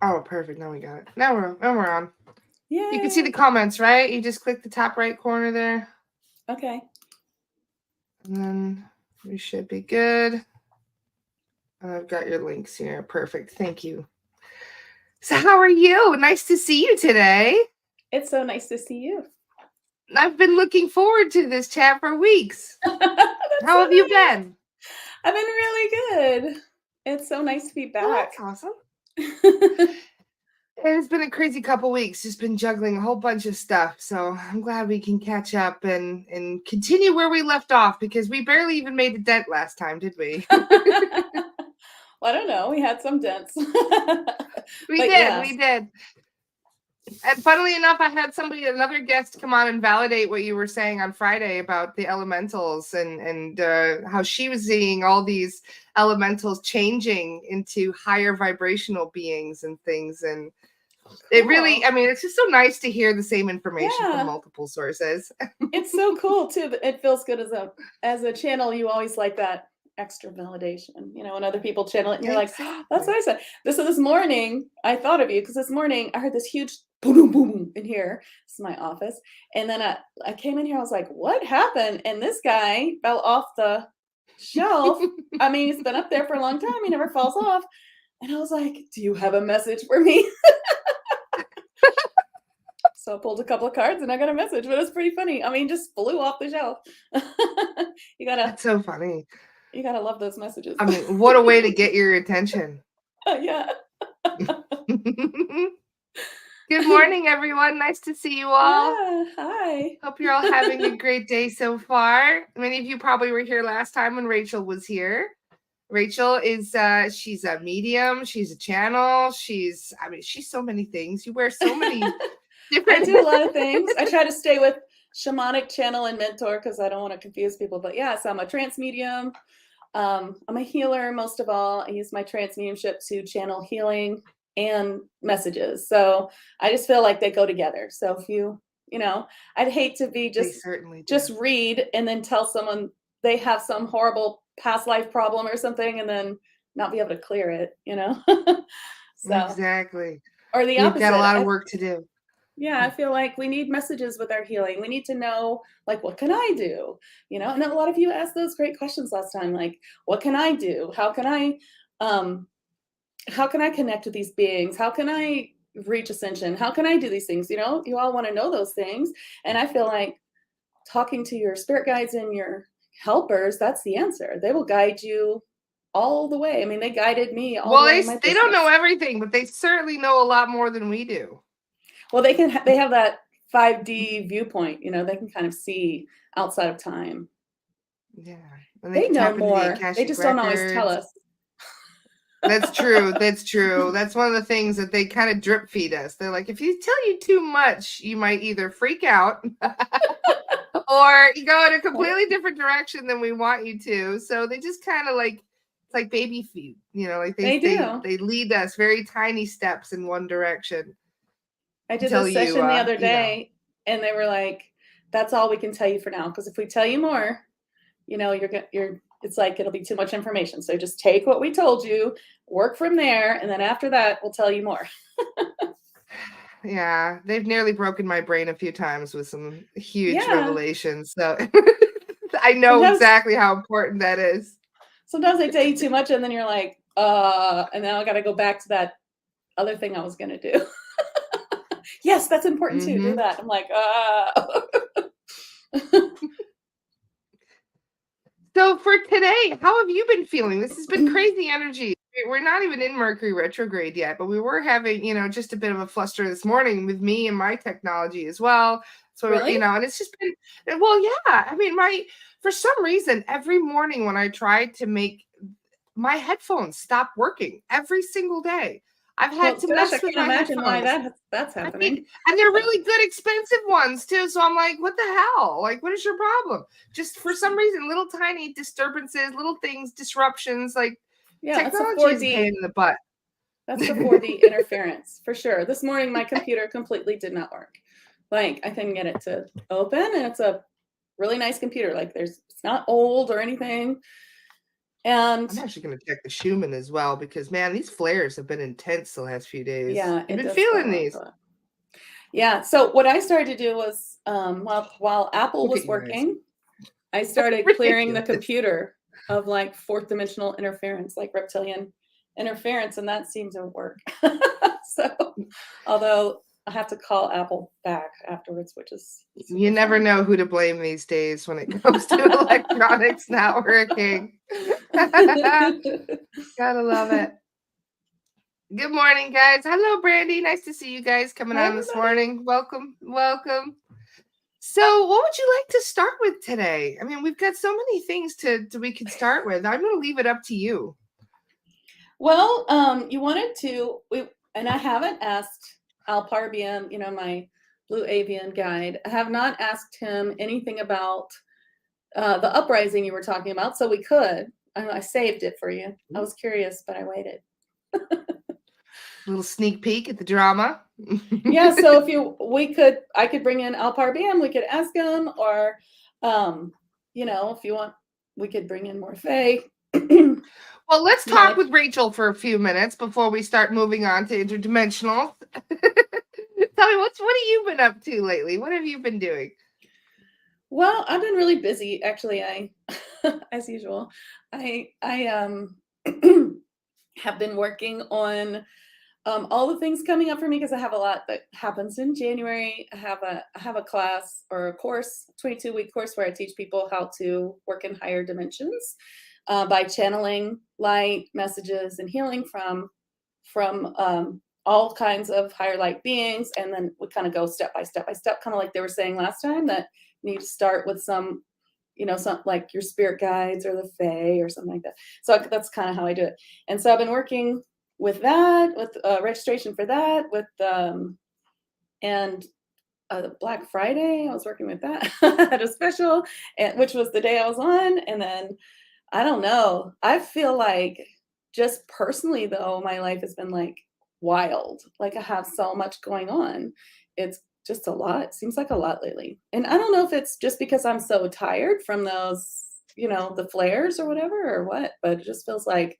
Oh, perfect. Now we got it. Now we're on. Yeah. You can see the comments, right? You just click the top right corner there. Okay. And then we should be good. I've got your links here. Perfect. Thank you. So how are you? Nice to see you today. It's so nice to see you. I've been looking forward to this chat for weeks. How have you been? I've been really good. It's so nice to be back. Oh, that's awesome. It's been a crazy couple weeks. Just been juggling a whole bunch of stuff. So I'm glad we can catch up and continue where we left off, because we barely even made a dent last time, did we? Well, I don't know. We had some dents. We did. And funnily enough, I had another guest come on and validate what you were saying on Friday about the elementals and how she was seeing all these elementals changing into higher vibrational beings and things. And it really, I mean, it's just so nice to hear the same information from multiple sources. It's so cool too. It feels good as a channel. You always like that extra validation, you know, when other people channel it and you're like, oh, that's what I said. This morning I thought of you because this morning I heard this huge boom, boom, boom in here. This is my office. And then I came in here, I was like, what happened? And this guy fell off the shelf. I mean, he's been up there for a long time. He never falls off. And I was like, do you have a message for me? So I pulled a couple of cards and I got a message, but it was pretty funny. I mean, just flew off the shelf. That's so funny. You gotta love those messages. I mean, what a way to get your attention. Yeah. Good morning, everyone. Nice to see you all. Yeah, hi. Hope you're all having a great day so far. Many of you probably were here last time when Rachel was here. Rachel is she's a medium, she's a channel, she's so many things. You wear so many different I do a lot of things. I try to stay with shamanic, channel, and mentor because I don't want to confuse people. But yeah, so I'm a trance medium. I'm a healer most of all. I use my trance mediumship to channel healing and messages. So I just feel like they go together. So if you know, I'd hate to be just read and then tell someone they have some horrible past life problem or something and then not be able to clear it, you know? So, exactly. Or the opposite. You've got a lot of work to do. Yeah, I feel like we need messages with our healing. We need to know, like, what can I do? You know, and a lot of you asked those great questions last time, like, what can I do? How can I connect with these beings? How can I reach ascension? How can I do these things? You know, you all want to know those things. And I feel like talking to your spirit guides and your helpers, that's the answer. They will guide you all the way. I mean, they guided me all the way. They don't know everything, but they certainly know a lot more than we do. Well, they have that 5D viewpoint, you know, they can kind of see outside of time. Yeah. And they know more. They just don't always tell us. That's true. That's true. That's one of the things that they kind of drip feed us. They're like, if you tell you too much, you might either freak out or you go in a completely different direction than we want you to. So they just kind of like, it's like baby feed, you know, like they lead us very tiny steps in one direction. I did a session the other day and they were like, that's all we can tell you for now. Because if we tell you more, you know, it's like, it'll be too much information. So just take what we told you, work from there. And then after that, we'll tell you more. Yeah. They've nearly broken my brain a few times with some huge revelations. So I know exactly how important that is. Sometimes they tell you too much and then you're like, and now I got to go back to that other thing I was going to do. Yes, that's important too. Do that. I'm like, So for today, how have you been feeling? This has been crazy energy. We're not even in Mercury retrograde yet, but we were having, you know, just a bit of a fluster this morning with me and my technology as well. So, really? You know, and it's just been, well, yeah. I mean, for some reason, every morning when I tried to make my headphones stop working every single day. I've had to mess with my headphones. I can't imagine why that's happening. And they're really good, expensive ones too. So I'm like, what the hell? Like, what is your problem? Just for some reason, little tiny disturbances, little things, disruptions. Like, technology is a pain in the butt. That's the 4D interference for sure. This morning, my computer completely did not work. Like, I couldn't get it to open, and it's a really nice computer. Like, it's not old or anything. And I'm actually going to check the Schumann as well because, man, these flares have been intense the last few days. yeah, You've it been does feeling these. Yeah. So what I started to do was, while Apple Look was at you guys. working, I started clearing the computer of like fourth dimensional interference, like reptilian interference, and that seemed to work. So, although I have to call Apple back afterwards, which is you never know who to blame these days when it comes to electronics not working. Gotta love it. Good morning, guys. Hello, Brandy. Nice to see you guys coming on this morning. Welcome, welcome. So, what would you like to start with today? I mean, we've got so many things we could start with. I'm going to leave it up to you. Well, you wanted to, and I haven't asked Alparabeam, my blue avian guide. I have not asked him anything about the uprising you were talking about, so we could. I saved it for you. I was curious, but I waited. Little sneak peek at the drama. Yeah, so I could bring in Alparabeam, we could ask him, or if you want, we could bring in more Faye. Well, let's talk with Rachel for a few minutes before we start moving on to interdimensional. Tell me, what have you been up to lately? What have you been doing? Well, I've been really busy, actually. As usual, I have been working on all the things coming up for me because I have a lot that happens in January. I have a class or a course, 22-week course where I teach people how to work in higher dimensions by channeling light messages and healing from all kinds of higher light beings. And then we kind of go step by step, kind of like they were saying last time, that you need to start with some like your spirit guides or the Fae or something like that. So that's kind of how I do it. And so I've been working with that, with registration for that, with Black Friday, I was working with that at a special, which was the day I was on. And then I don't know. I feel like just personally, though, my life has been like wild. Like I have so much going on. It's just a lot. Seems like a lot lately. And I don't know if it's just because I'm so tired from those, the flares or whatever or what, but it just feels like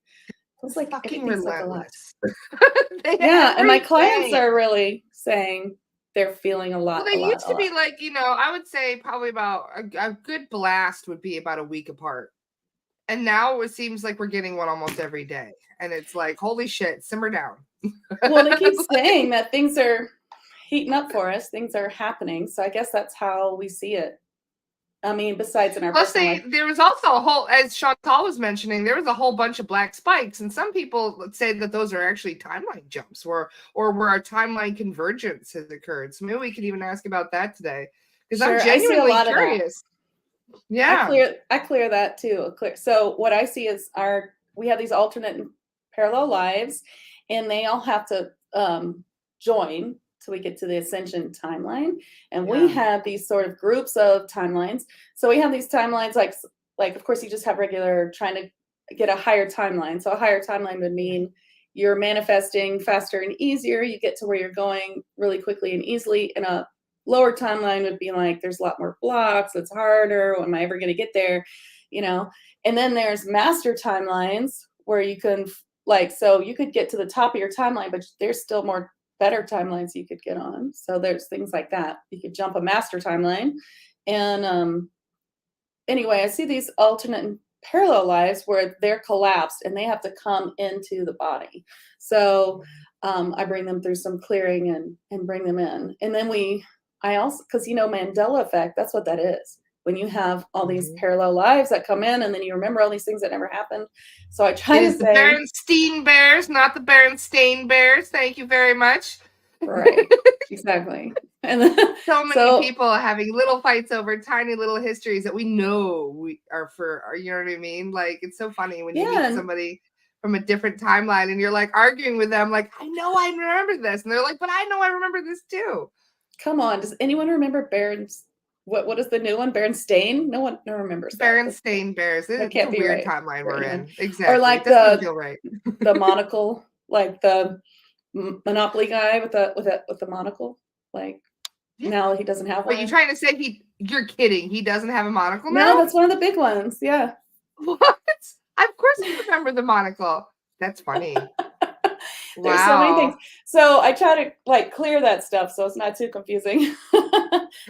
everything's like a lot. Yeah, and my clients are really saying they're feeling a lot. Well, they used to be like, I would say probably about a good blast would be about a week apart. And now it seems like we're getting one almost every day. And it's like, holy shit, simmer down. Well, they keep saying that things are heating up for us. Things are happening. So I guess that's how we see it. I mean, besides in our personal life. There was also a whole, as Chantal was mentioning, there was a whole bunch of black spikes. And some people say that those are actually timeline jumps or where our timeline convergence has occurred. So maybe we could even ask about that today. Because I'm genuinely curious. Yeah. I clear that too. So what I see is we have these alternate and parallel lives, and they all have to join so we get to the ascension timeline. And we have these sort of groups of timelines. So we have these timelines like of course you just have regular trying to get a higher timeline. So a higher timeline would mean you're manifesting faster and easier. You get to where you're going really quickly and easily. And a lower timeline would be like there's a lot more blocks, it's harder, when am I ever going to get there, And then there's master timelines where you can so you could get to the top of your timeline, but there's still more better timelines you could get on. So there's things like that. You could jump a master timeline. And anyway, I see these alternate and parallel lives where they're collapsed and they have to come into the body. So I bring them through some clearing and bring them in. And then I also, because Mandela effect, that's what that is. When you have all these parallel lives that come in and then you remember all these things that never happened. So I try to say. The Berenstein Bears, not the Berenstain Bears. Thank you very much. Right. Exactly. And then, so many people having little fights over tiny little histories that we know you know what I mean? Like, it's so funny when you meet somebody from a different timeline and you're like arguing with them, like, I know I remember this. And they're like, but I know I remember this too. Come on. Does anyone remember what is the new one? Berenstain? No one remembers that. Berenstain Bears. That can't be a weird timeline we're in. Exactly. Or like the monocle, like the Monopoly guy with the monocle. Like now he doesn't have one. Are you trying to say you're kidding? He doesn't have a monocle now? No, that's one of the big ones. Yeah. What? Of course I remember the monocle. That's funny. There's so many things. So I try to like clear that stuff so it's not too confusing.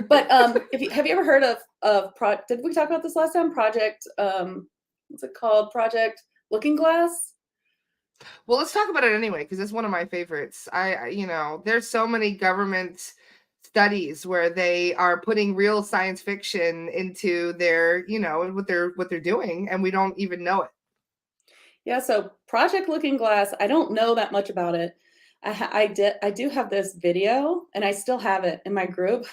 But have you ever heard of did we talk about this last time? Project what's it called? Project Looking Glass? Well, let's talk about it anyway, because it's one of my favorites. There's so many government studies where they are putting real science fiction into their, what they're doing, and we don't even know it. Yeah, so Project Looking Glass, I don't know that much about it. I do have this video, and I still have it in my group.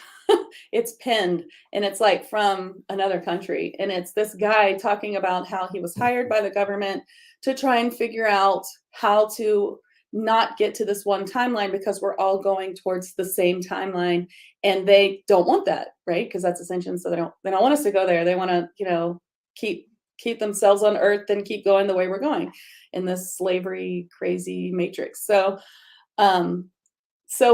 It's pinned, and it's like from another country, and it's this guy talking about how he was hired by the government to try and figure out how to not get to this one timeline because we're all going towards the same timeline, and they don't want that, right? Because that's ascension, so they don't want us to go there. They want to, keep themselves on Earth and keep going the way we're going in this slavery crazy matrix. So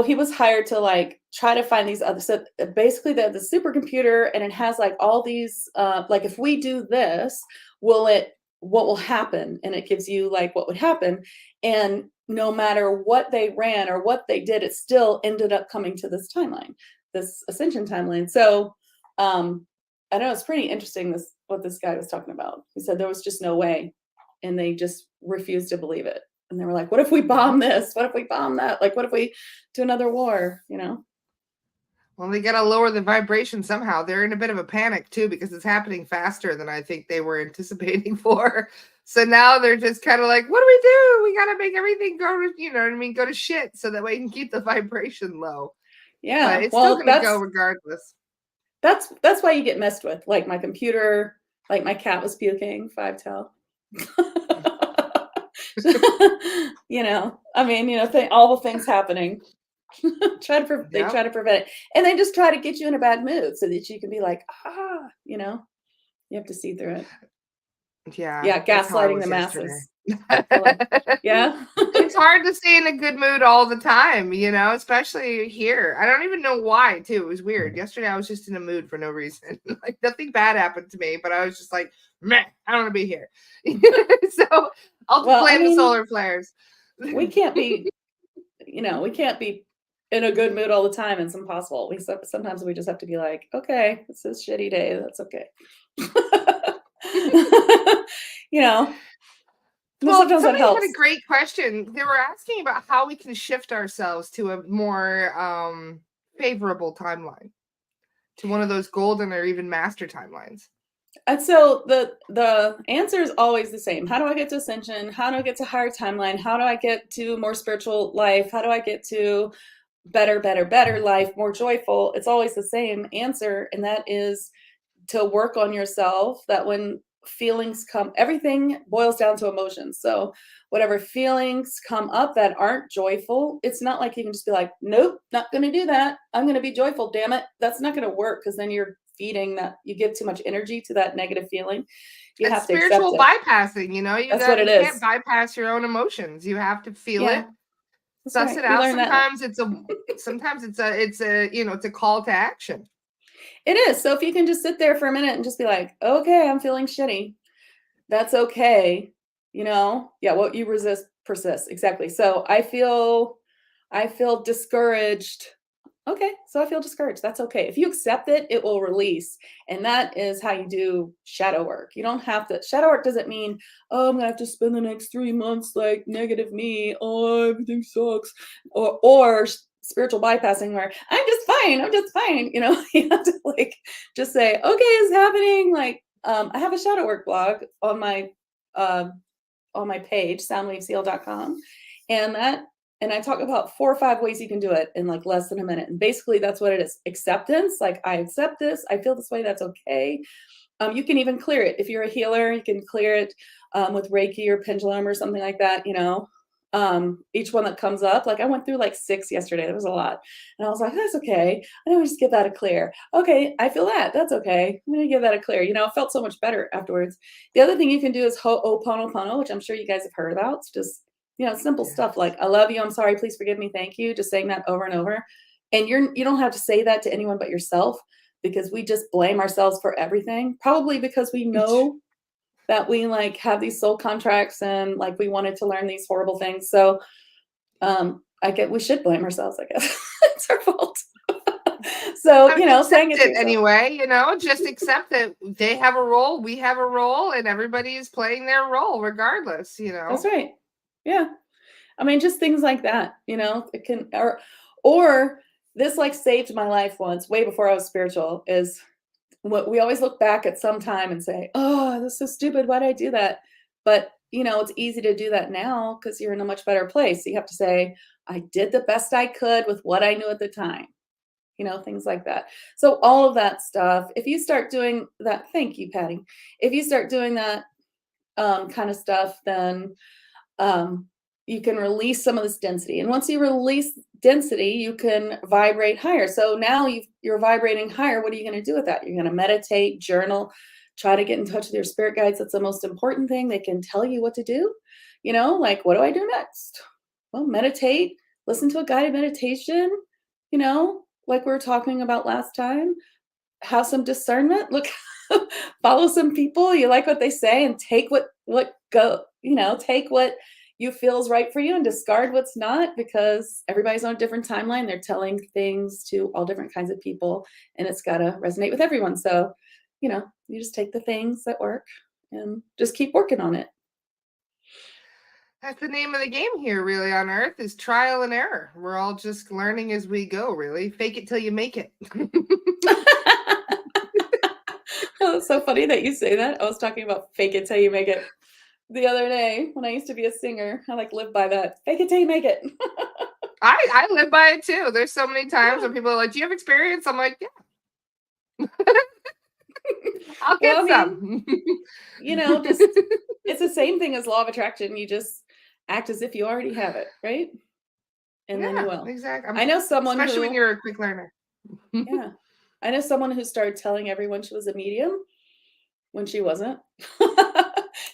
he was hired to like try to find these other, so basically the supercomputer, and it has like all these like if we do this, what will happen, and it gives you like what would happen, and no matter what they ran or what they did, it still ended up coming to this timeline, this ascension timeline. So I know it's pretty interesting what this guy was talking about. He said there was just no way, and they just refused to believe it. And they were like, what if we bomb this? What if we bomb that? Like, what if we do another war, Well, they got to lower the vibration somehow. They're in a bit of a panic too, because it's happening faster than I think they were anticipating for. So now they're just kind of like, what do we do? We got to make everything go to, go to shit so that we can keep the vibration low. Yeah. But it's still going to go regardless. That's why you get messed with. Like my computer, like my cat was puking, 5-tel. All the things happening. They try to prevent it, and they just try to get you in a bad mood so that you can be like, you have to see through it. Yeah, gaslighting the masses. Yeah. It's hard to stay in a good mood all the time, especially here. I don't even know why too. It was weird. Yesterday I was just in a mood for no reason. Like nothing bad happened to me, but I was just like, meh, I don't want to be here. So I'll blame the solar flares. We can't be in a good mood all the time. It's impossible. Sometimes we just have to be like, okay, it's a shitty day. That's okay. Well, somebody had a great question. They were asking about how we can shift ourselves to a more favorable timeline, to one of those golden or even master timelines. And so the answer is always the same. How do I get to ascension? How do I get to higher timeline? How do I get to more spiritual life? How do I get to better life, more joyful? It's always the same answer, and that is to work on yourself. That when feelings come, everything boils down to emotions. So whatever feelings come up that aren't joyful, it's not like you can just be like, nope, not going to do that. I'm going to be joyful. Damn it. That's not going to work, because then you're feeding that, you give too much energy to that negative feeling. You have to accept it. Spiritual bypassing, That's what it is. You can't bypass your own emotions. You have to feel it, suss it out. Sometimes it's a call to action. It is. So if you can just sit there for a minute and just be like, okay, I'm feeling shitty. That's okay. What you resist persists. Exactly. So I feel discouraged. Okay. So I feel discouraged. That's okay. If you accept it, it will release. And that is how you do shadow work. You don't have to, shadow work doesn't mean, oh, I'm going to have to spend the next 3 months like negative me. Oh, everything sucks. Or spiritual bypassing where I'm just fine. You have to like just say, okay, it's happening. Like, I have a shadow work blog on my page, soundwaveseal.com. And I talk about 4 or 5 ways you can do it in like less than a minute. And basically that's what it is. Acceptance. Like, I accept this. I feel this way. That's okay. You can even clear it. If you're a healer, you can clear it with Reiki or pendulum or something like that, each one that comes up. Like I went through like 6 yesterday. There was a lot. And I was like, that's okay. I know, just give that a clear. Okay. I feel that. That's okay. I'm going to give that a clear. It felt so much better afterwards. The other thing you can do is Ho'oponopono, which I'm sure you guys have heard about. It's just, simple stuff like, I love you. I'm sorry. Please forgive me. Thank you. Just saying that over and over. And you don't have to say that to anyone but yourself, because we just blame ourselves for everything. Probably because we know that we like have these soul contracts and like we wanted to learn these horrible things. So we should blame ourselves, I guess. It's our fault. So, I mean, saying accept it anyway, just accept that they have a role, we have a role, and everybody is playing their role regardless, That's right. Yeah. I mean, just things like that, it can, or this like saved my life once, way before I was spiritual, is what we always look back at some time and say, oh, this is so stupid. Why did I do that? But, it's easy to do that now because you're in a much better place. So you have to say, I did the best I could with what I knew at the time, things like that. So all of that stuff, if you start doing that, thank you, Patty. If you start doing that kind of stuff, then you can release some of this density. And once you release density, you can vibrate higher. So now you're vibrating higher. What are you going to do with that? You're going to meditate, journal, try to get in touch with your spirit guides. That's the most important thing. They can tell you what to do. Like, what do I do next? Well, meditate, listen to a guided meditation, like we were talking about last time. Have some discernment. Look, follow some people. You like what they say and take take what you feel is right for you and discard what's not, because everybody's on a different timeline. They're telling things to all different kinds of people and it's got to resonate with everyone. So, you just take the things that work and just keep working on it. That's the name of the game here, really, on Earth, is trial and error. We're all just learning as we go, really. Fake it till you make it. Oh, it's so funny that you say that. I was talking about fake it till you make it the other day when I used to be a singer. I live by that. Fake it till you make it. I live by it too. There's so many times when people are like, do you have experience? I'm like, yeah. I'll get some. Just it's the same thing as law of attraction. You just act as if you already have it, right? And then you will. Exactly. I know someone especially when you're a quick learner. Yeah. I know someone who started telling everyone she was a medium when she wasn't.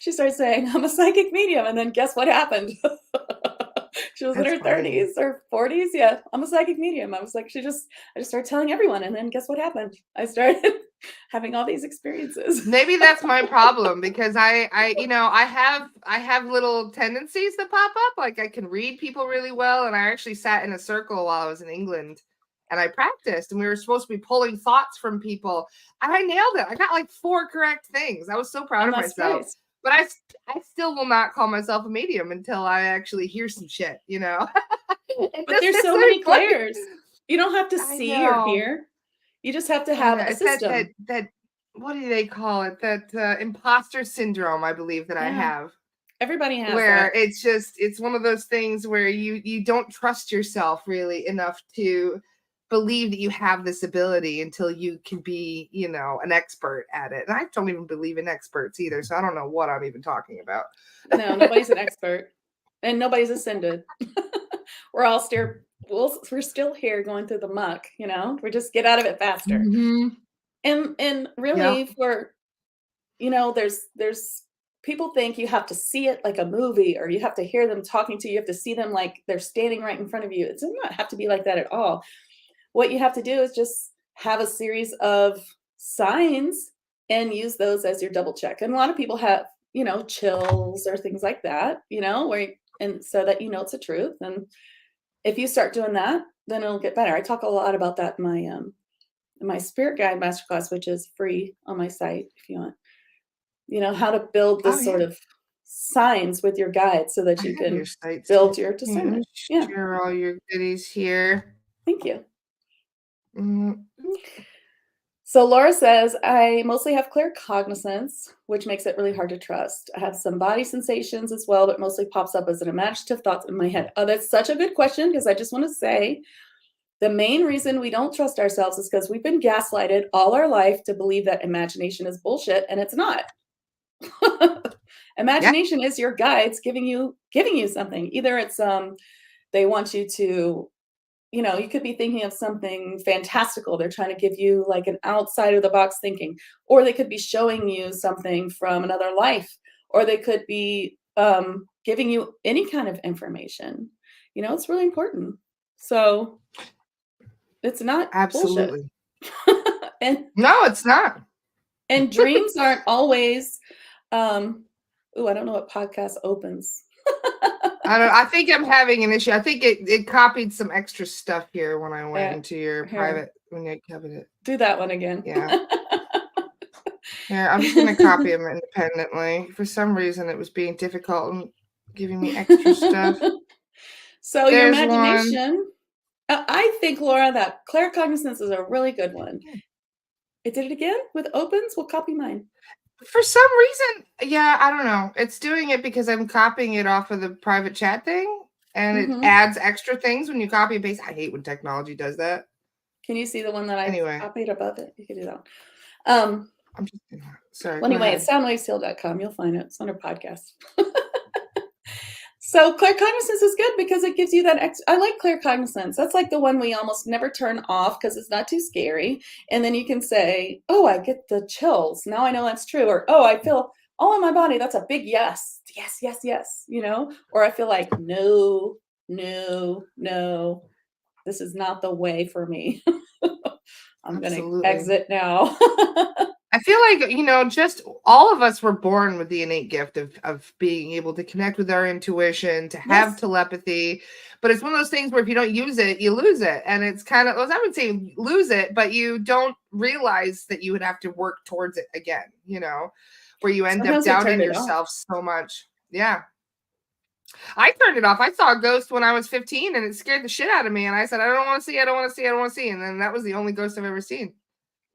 She started saying, I'm a psychic medium. And then guess what happened? She was in her 30s or 40s. Yeah, I'm a psychic medium. I was like, I just started telling everyone. And then guess what happened? I started having all these experiences. Maybe that's my problem, because I have little tendencies that pop up. Like I can read people really well. And I actually sat in a circle while I was in England and I practiced, and we were supposed to be pulling thoughts from people. And I nailed it. I got like 4 correct things. I was so proud of myself. Nice. But I still will not call myself a medium until I actually hear some shit, But there's so many players. You don't have to see or hear. You just have to have a system. That what do they call it? That imposter syndrome, I believe that I have. Everybody has where that. It's one of those things where you don't trust yourself really enough to believe that you have this ability until you can be, an expert at it. And I don't even believe in experts either. So I don't know what I'm even talking about. No, nobody's an expert and nobody's ascended. We're all we're still here going through the muck, we just get out of it faster. Mm-hmm. And really for, there's people think you have to see it like a movie, or you have to hear them talking to you. You have to see them like they're standing right in front of you. It does not have to be like that at all. What you have to do is just have a series of signs and use those as your double check. And a lot of people have, chills or things like that, and so that it's the truth. And if you start doing that, then it'll get better. I talk a lot about that in my Spirit Guide Masterclass, which is free on my site if you want. How to build this sort of signs with your guides so that you can build your discernment. Share all your goodies here. Thank you. So Laura says, I mostly have clear cognizance, which makes it really hard to trust. I have some body sensations as well, but mostly pops up as an imaginative thoughts in my head. Oh, that's such a good question, because I just want to say the main reason we don't trust ourselves is because we've been gaslighted all our life to believe that imagination is bullshit, and it's not. Imagination is your guides giving you something. Either it's they want you to, you could be thinking of something fantastical. They're trying to give you like an outside of the box thinking, or they could be showing you something from another life, or they could be giving you any kind of information. It's really important. So it's not absolutely. And no, it's not. And dreams aren't always I don't know what podcast opens. I think I'm having an issue. I think it copied some extra stuff here when I went into your here. private, when you copied it. Do that one again. Yeah. Yeah, I'm just going to copy them independently. For some reason, it was being difficult and giving me extra stuff. So there's your imagination. I think, Laura, that claircognizance is a really good one. It did it again with opens. We'll copy mine. For some reason, yeah, I don't know. It's doing it because I'm copying it off of the private chat thing, and it adds extra things when you copy and paste. I hate when technology does that. Can you see the one that I copied above it? You can do that. I'm just sorry. Well, anyway, it's soundwaveseal.com. You'll find it. It's under podcast. So claircognizance is good because it gives you that I like claircognizance. That's like the one we almost never turn off because it's not too scary. And then you can say, oh, I get the chills. Now I know that's true. Or, oh, I feel all in my body. That's a big yes. Yes, yes, yes. You know, or I feel like, no, no, no, this is not the way for me. I'm going to exit now. I feel like, just all of us were born with the innate gift of being able to connect with our intuition, to have telepathy. But it's one of those things where if you don't use it, you lose it. And it's kind of, I would say lose it, but you don't realize that you would have to work towards it again, where you end up doubting yourself so much. Yeah. I turned it off. I saw a ghost when I was 15 and it scared the shit out of me. And I said, I don't want to see, I don't want to see, I don't want to see. And then that was the only ghost I've ever seen.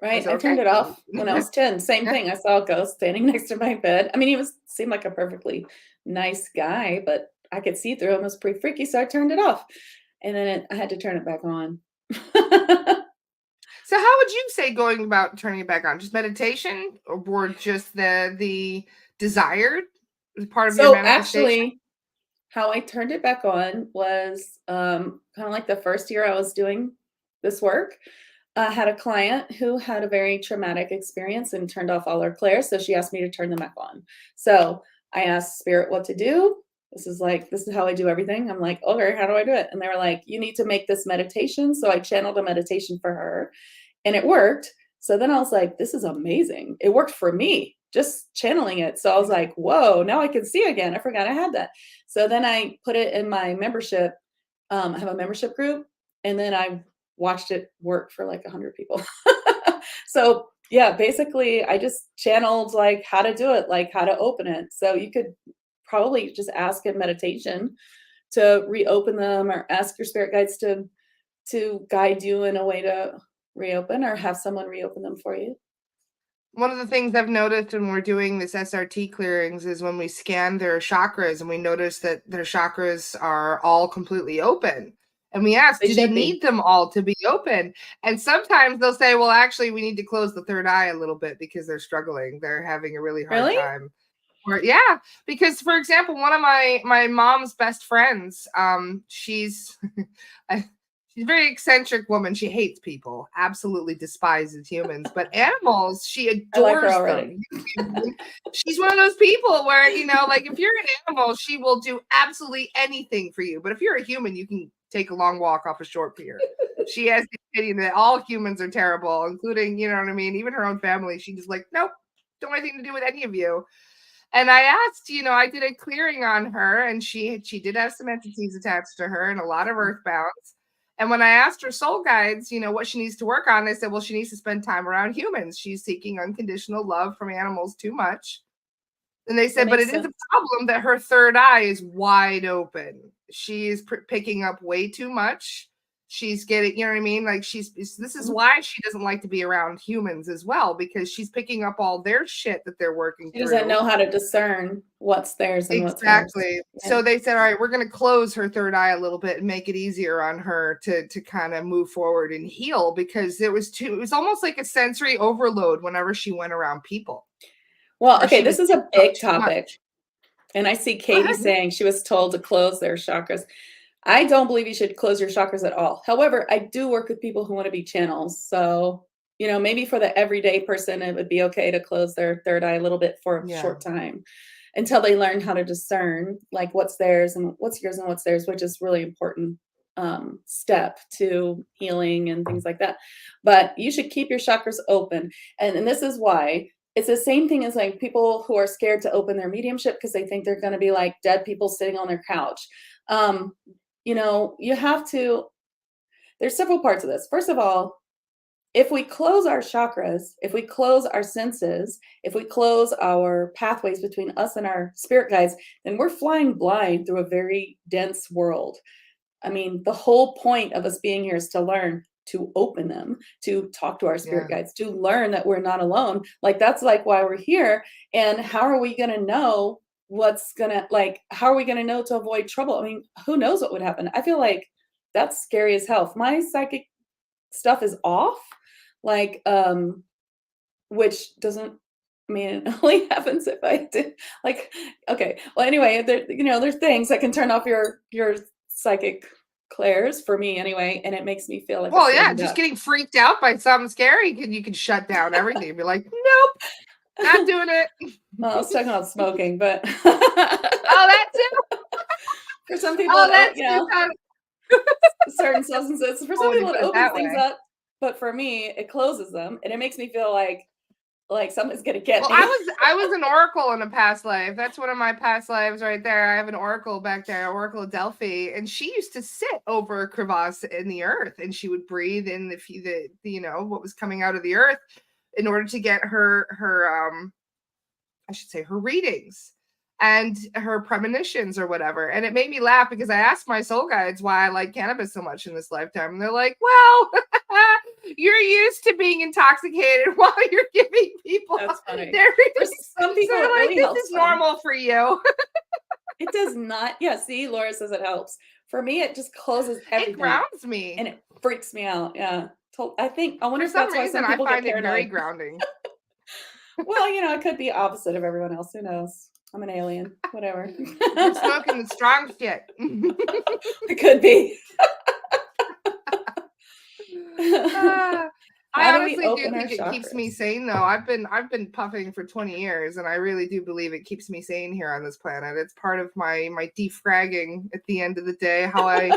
Right. I turned it off when I was 10. Same thing. I saw a ghost standing next to my bed. I mean, he seemed like a perfectly nice guy, but I could see through him. It was pretty freaky. So I turned it off. And then I had to turn it back on. So how would you say going about turning it back on? Just meditation or just the desired part of your manifestation? Actually, how I turned it back on was kind of like the first year I was doing this work. I had a client who had a very traumatic experience and turned off all her clairs. So she asked me to turn them back on. So I asked Spirit what to do. This is how I do everything. I'm like, okay, how do I do it? And they were like, you need to make this meditation. So I channeled a meditation for her and it worked. So then I was like, this is amazing. It worked for me, just channeling it. So I was like, whoa, now I can see again. I forgot I had that. So then I put it in my membership. I have a membership group, and then I watched it work for like 100 people. So yeah, basically I just channeled like how to do it, like how to open it. So you could probably just ask in meditation to reopen them, or ask your spirit guides to guide you in a way to reopen, or have someone reopen them for you. One of the things I've noticed when we're doing this SRT clearings is when we scan their chakras and we notice that their chakras are all completely open. And we ask, do they need them all to be open? And sometimes they'll say, well, actually, we need to close the third eye a little bit because they're struggling. They're having a really hard time. Yeah, because, for example, one of my mom's best friends, she's she's a very eccentric woman. She hates people, absolutely despises humans, but animals, she adores them. She's one of those people where, like if you're an animal, she will do absolutely anything for you. But if you're a human, you can take a long walk off a short pier. She has the opinion that all humans are terrible, including, you know what I mean, even her own family. She's just like, nope, don't want anything to do with any of you. And I asked, I did a clearing on her, and she did have some entities attached to her and a lot of earthbounds. And when I asked her soul guides, what she needs to work on, they said, well, she needs to spend time around humans. She's seeking unconditional love from animals too much. And they said, but it is a problem that her third eye is wide open. She's picking up way too much. She's getting, you know what I mean? Like this is why she doesn't like to be around humans as well, because she's picking up all their shit that they're working through. She doesn't know how to discern what's theirs and what's hers. Exactly. Yeah. So they said, all right, we're going to close her third eye a little bit and make it easier on her to kind of move forward and heal, because it was almost like a sensory overload whenever she went around people. Well, okay, this is a big topic. And I see Katie saying she was told to close their chakras. I don't believe you should close your chakras at all. However, I do work with people who want to be channels. So, maybe for the everyday person, it would be okay to close their third eye a little bit for a short time until they learn how to discern like what's theirs and what's yours and what's theirs, which is really important step to healing and things like that. But you should keep your chakras open. And this is why it's the same thing as like people who are scared to open their mediumship because they think they're going to be like dead people sitting on their couch. You have to, there's several parts of this. First of all, if we close our chakras, if we close our senses, if we close our pathways between us and our spirit guides, then we're flying blind through a very dense world. I mean, the whole point of us being here is to learn to open them, to talk to our spirit guides, to learn that we're not alone. Like, that's like why we're here. And how are we going to know how are we going to know to avoid trouble? I mean, who knows what would happen? I feel like that's scary as hell. If my psychic stuff is off, like, which doesn't, I mean, it only happens if I did, like, okay. Well, anyway, there's things that can turn off your psychic clairs, for me anyway, and it makes me feel like, well, yeah, just getting freaked out by something scary, you can shut down everything and be like, nope, not doing it. Well, I was talking about smoking, but oh, that too. For some people, certain substances, for some people it opens things up, but for me it closes them, and it makes me feel like something's gonna get me. I was an oracle in a past life. That's one of my past lives right there. I have an oracle back there, Oracle of Delphi, and she used to sit over a crevasse in the earth, and she would breathe in the what was coming out of the earth in order to get her I should say her readings and her premonitions or whatever. And it made me laugh because I asked my soul guides why I like cannabis so much in this lifetime. And they're like, well, you're used to being intoxicated while you're giving people their readings. Some people, so it really this helps is normal for you. It does not. Yeah, see, Laura says it helps. For me, it just closes everything. It grounds me. And it freaks me out. Yeah. I wonder for some reason I find it very grounding. Well, it could be opposite of everyone else. Who knows? I'm an alien. Whatever. You're smoking the strong shit. It could be. I honestly do think it keeps me sane, though. I've been puffing for 20 years, and I really do believe it keeps me sane here on this planet. It's part of my defragging at the end of the day. How I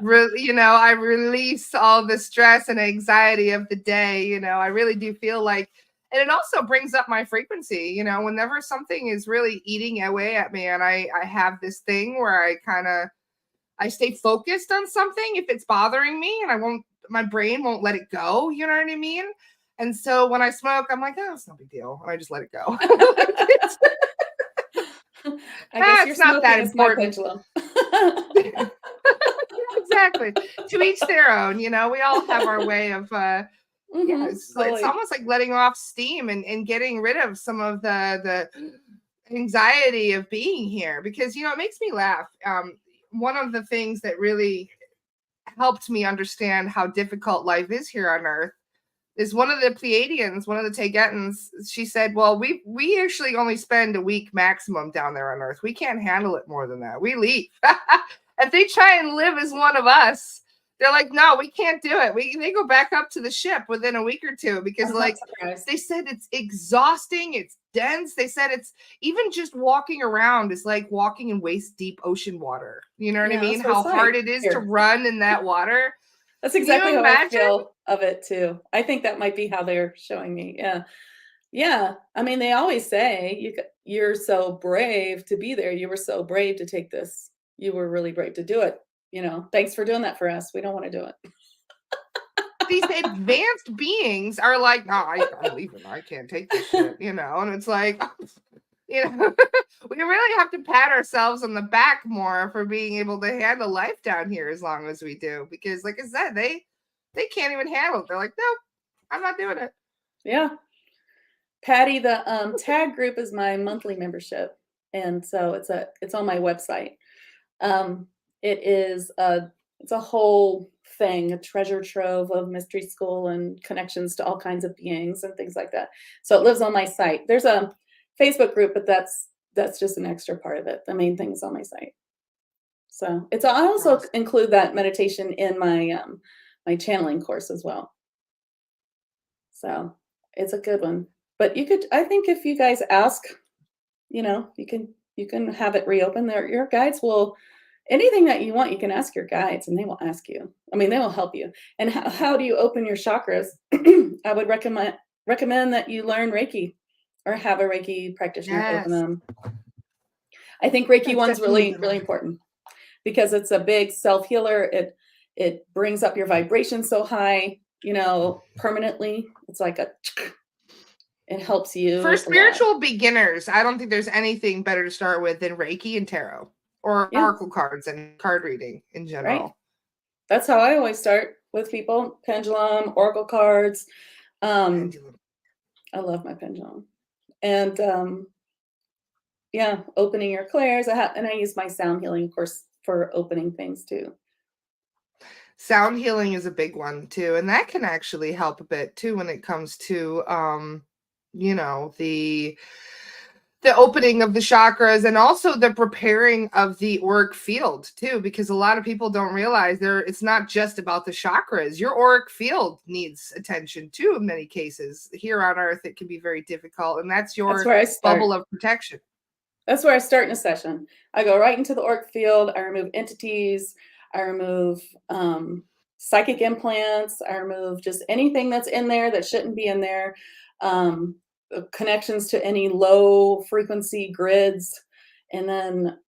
I release all the stress and anxiety of the day. I really do feel like. And it also brings up my frequency, whenever something is really eating away at me, and I have this thing where I stay focused on something if it's bothering me, and my brain won't let it go. You know what I mean? And so when I smoke, I'm like, oh, it's no big deal. And I just let it go. I guess it's not that important. Exactly. To each their own, we all have our way of, it's almost like letting off steam and getting rid of some of the anxiety of being here, because it makes me laugh. One of the things that really helped me understand how difficult life is here on Earth is one of the Pleiadians, one of the Tagetans. She said, well, we actually only spend a week maximum down there on Earth. We can't handle it more than that. We leave. If they try and live as one of us, they're like, no, we can't do it. They go back up to the ship within a week or two, because they said it's exhausting. It's dense. They said it's even just walking around is like walking in waist deep ocean water. You know what I mean? How hard it is to run in that water. That's exactly how I feel of it too. I think that might be how they're showing me. Yeah. Yeah. I mean, they always say you're so brave to be there. You were so brave to take this. You were really brave to do it. Thanks for doing that for us. We don't want to do it. These advanced beings are like, no, I'm leaving. I can't take this shit, and it's like, we really have to pat ourselves on the back more for being able to handle life down here as long as we do. Because like I said, they can't even handle it. They're like, no, I'm not doing it. Yeah. Patty, the TAG group is my monthly membership. And so it's on my website. It's a whole thing, a treasure trove of mystery school and connections to all kinds of beings and things like that. So it lives on my site. There's a Facebook group, but that's just an extra part of it. The main thing is on my site. So I also include that meditation in my my channeling course as well. So it's a good one. But I think if you guys ask, you can have it reopen there. Your guides will. Anything that you want, you can ask your guides, and they will ask you. I mean, they will help you. And how do you open your chakras? I would recommend that you learn Reiki. or have a Reiki practitioner open Yes. them. I think Reiki That's one's definitely really, the really one. important because it's a big self-healer. It brings up your vibration so high, permanently. It's like it helps For you a lot. spiritual beginners, I don't think there's anything better to start with than Reiki and tarot or Yeah. oracle cards and card reading in general. Right. That's how I always start with people. Pendulum, oracle cards. Pendulum. I love my pendulum. And yeah, opening your clairs. And I use my sound healing, of course, for opening things too. Sound healing is a big one too, and that can actually help a bit too when it comes to the opening of the chakras and also the preparing of the auric field too, because a lot of people don't realize it's not just about the chakras. Your auric field needs attention too in many cases. Here on Earth it can be very difficult, and that's your where I start. bubble of protection. That's where I start in a session. I go right into the auric field. I remove entities. I remove psychic implants. I remove just anything that's in there that shouldn't be in there. Connections to any low frequency grids. And then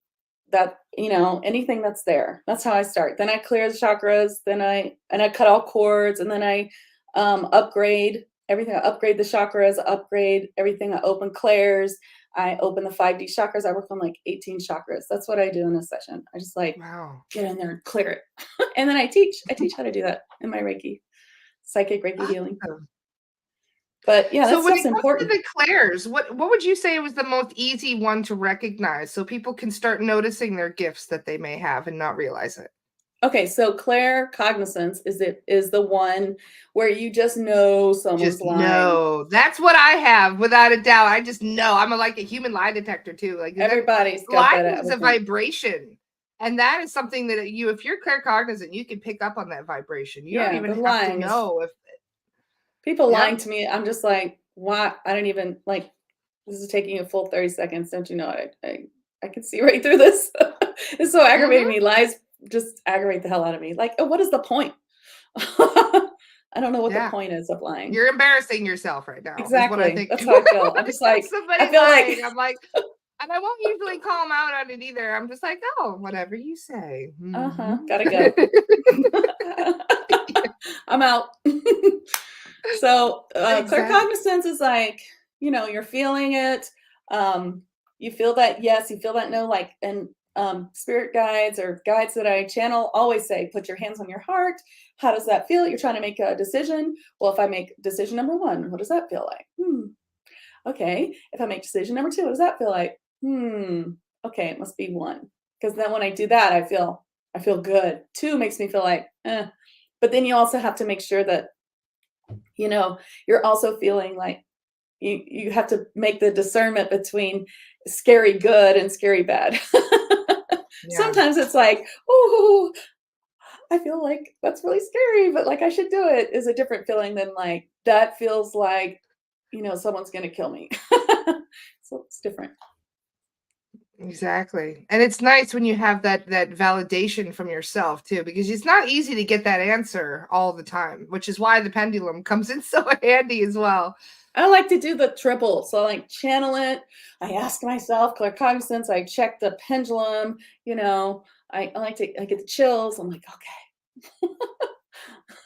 that, anything that's there. That's how I start. Then I clear the chakras. Then I cut all cords. And then I upgrade everything. I upgrade the chakras, upgrade everything. I open clairs. I open the 5D chakras. I work on like 18 chakras. That's what I do in a session. I just get in there and clear it. And then I teach how to do that in my Reiki, psychic Reiki healing. But yeah, that's important. So when it comes to the clairs, what would you say was the most easy one to recognize so people can start noticing their gifts that they may have and not realize it? Okay, so claircognizance is the one where you just know someone's lying. No, that's what I have without a doubt. I just know. I'm like a human lie detector too. Like everybody's got that. Lying is a vibration, and that is something that if you're claircognizant, you can pick up on that vibration. You don't even have to know if people lying to me. I'm just like, why? I don't even like. This is taking a full 30 seconds. Don't you know? I can see right through this. It's so aggravating me. Lies just aggravate the hell out of me. Like, what is the point? I don't know what the point is of lying. You're embarrassing yourself right now. Exactly. Is what I think. That's how I feel. I'm just like, I'm like, and I won't usually call them out on it either. I'm just like, oh, whatever you say. Gotta go. I'm out. So claircognizance is like, you're feeling it. You feel that yes, you feel that no, like, and spirit guides or guides that I channel always say, put your hands on your heart. How does that feel? You're trying to make a decision. Well, if I make decision number 1, what does that feel like? Okay. If I make decision number 2, what does that feel like? Okay, it must be 1. Because then when I do that, I feel good. 2 makes me feel like, But then you also have to make sure that, you're also feeling like you have to make the discernment between scary good and scary bad. Sometimes it's like, oh, I feel like that's really scary, but like I should do it is a different feeling than like that feels like, someone's going to kill me. So it's different. Exactly. And it's nice when you have that validation from yourself too, because it's not easy to get that answer all the time, which is why the pendulum comes in so handy as well. I like to do the triple. So I like channel it. I ask myself, claircognizance. I check the pendulum. I get the chills. I'm like,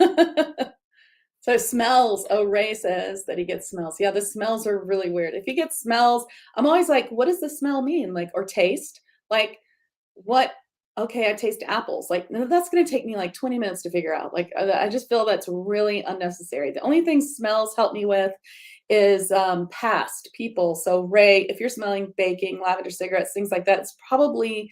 okay. So smells. Oh, Ray says that he gets smells. Yeah, the smells are really weird. If he gets smells, I'm always like, what does the smell mean? Like, or taste? Like, what? Okay, I taste apples. Like, no, that's going to take me like 20 minutes to figure out. Like, I just feel that's really unnecessary. The only thing smells help me with is past people. So Ray, if you're smelling baking, lavender cigarettes, things like that, it's probably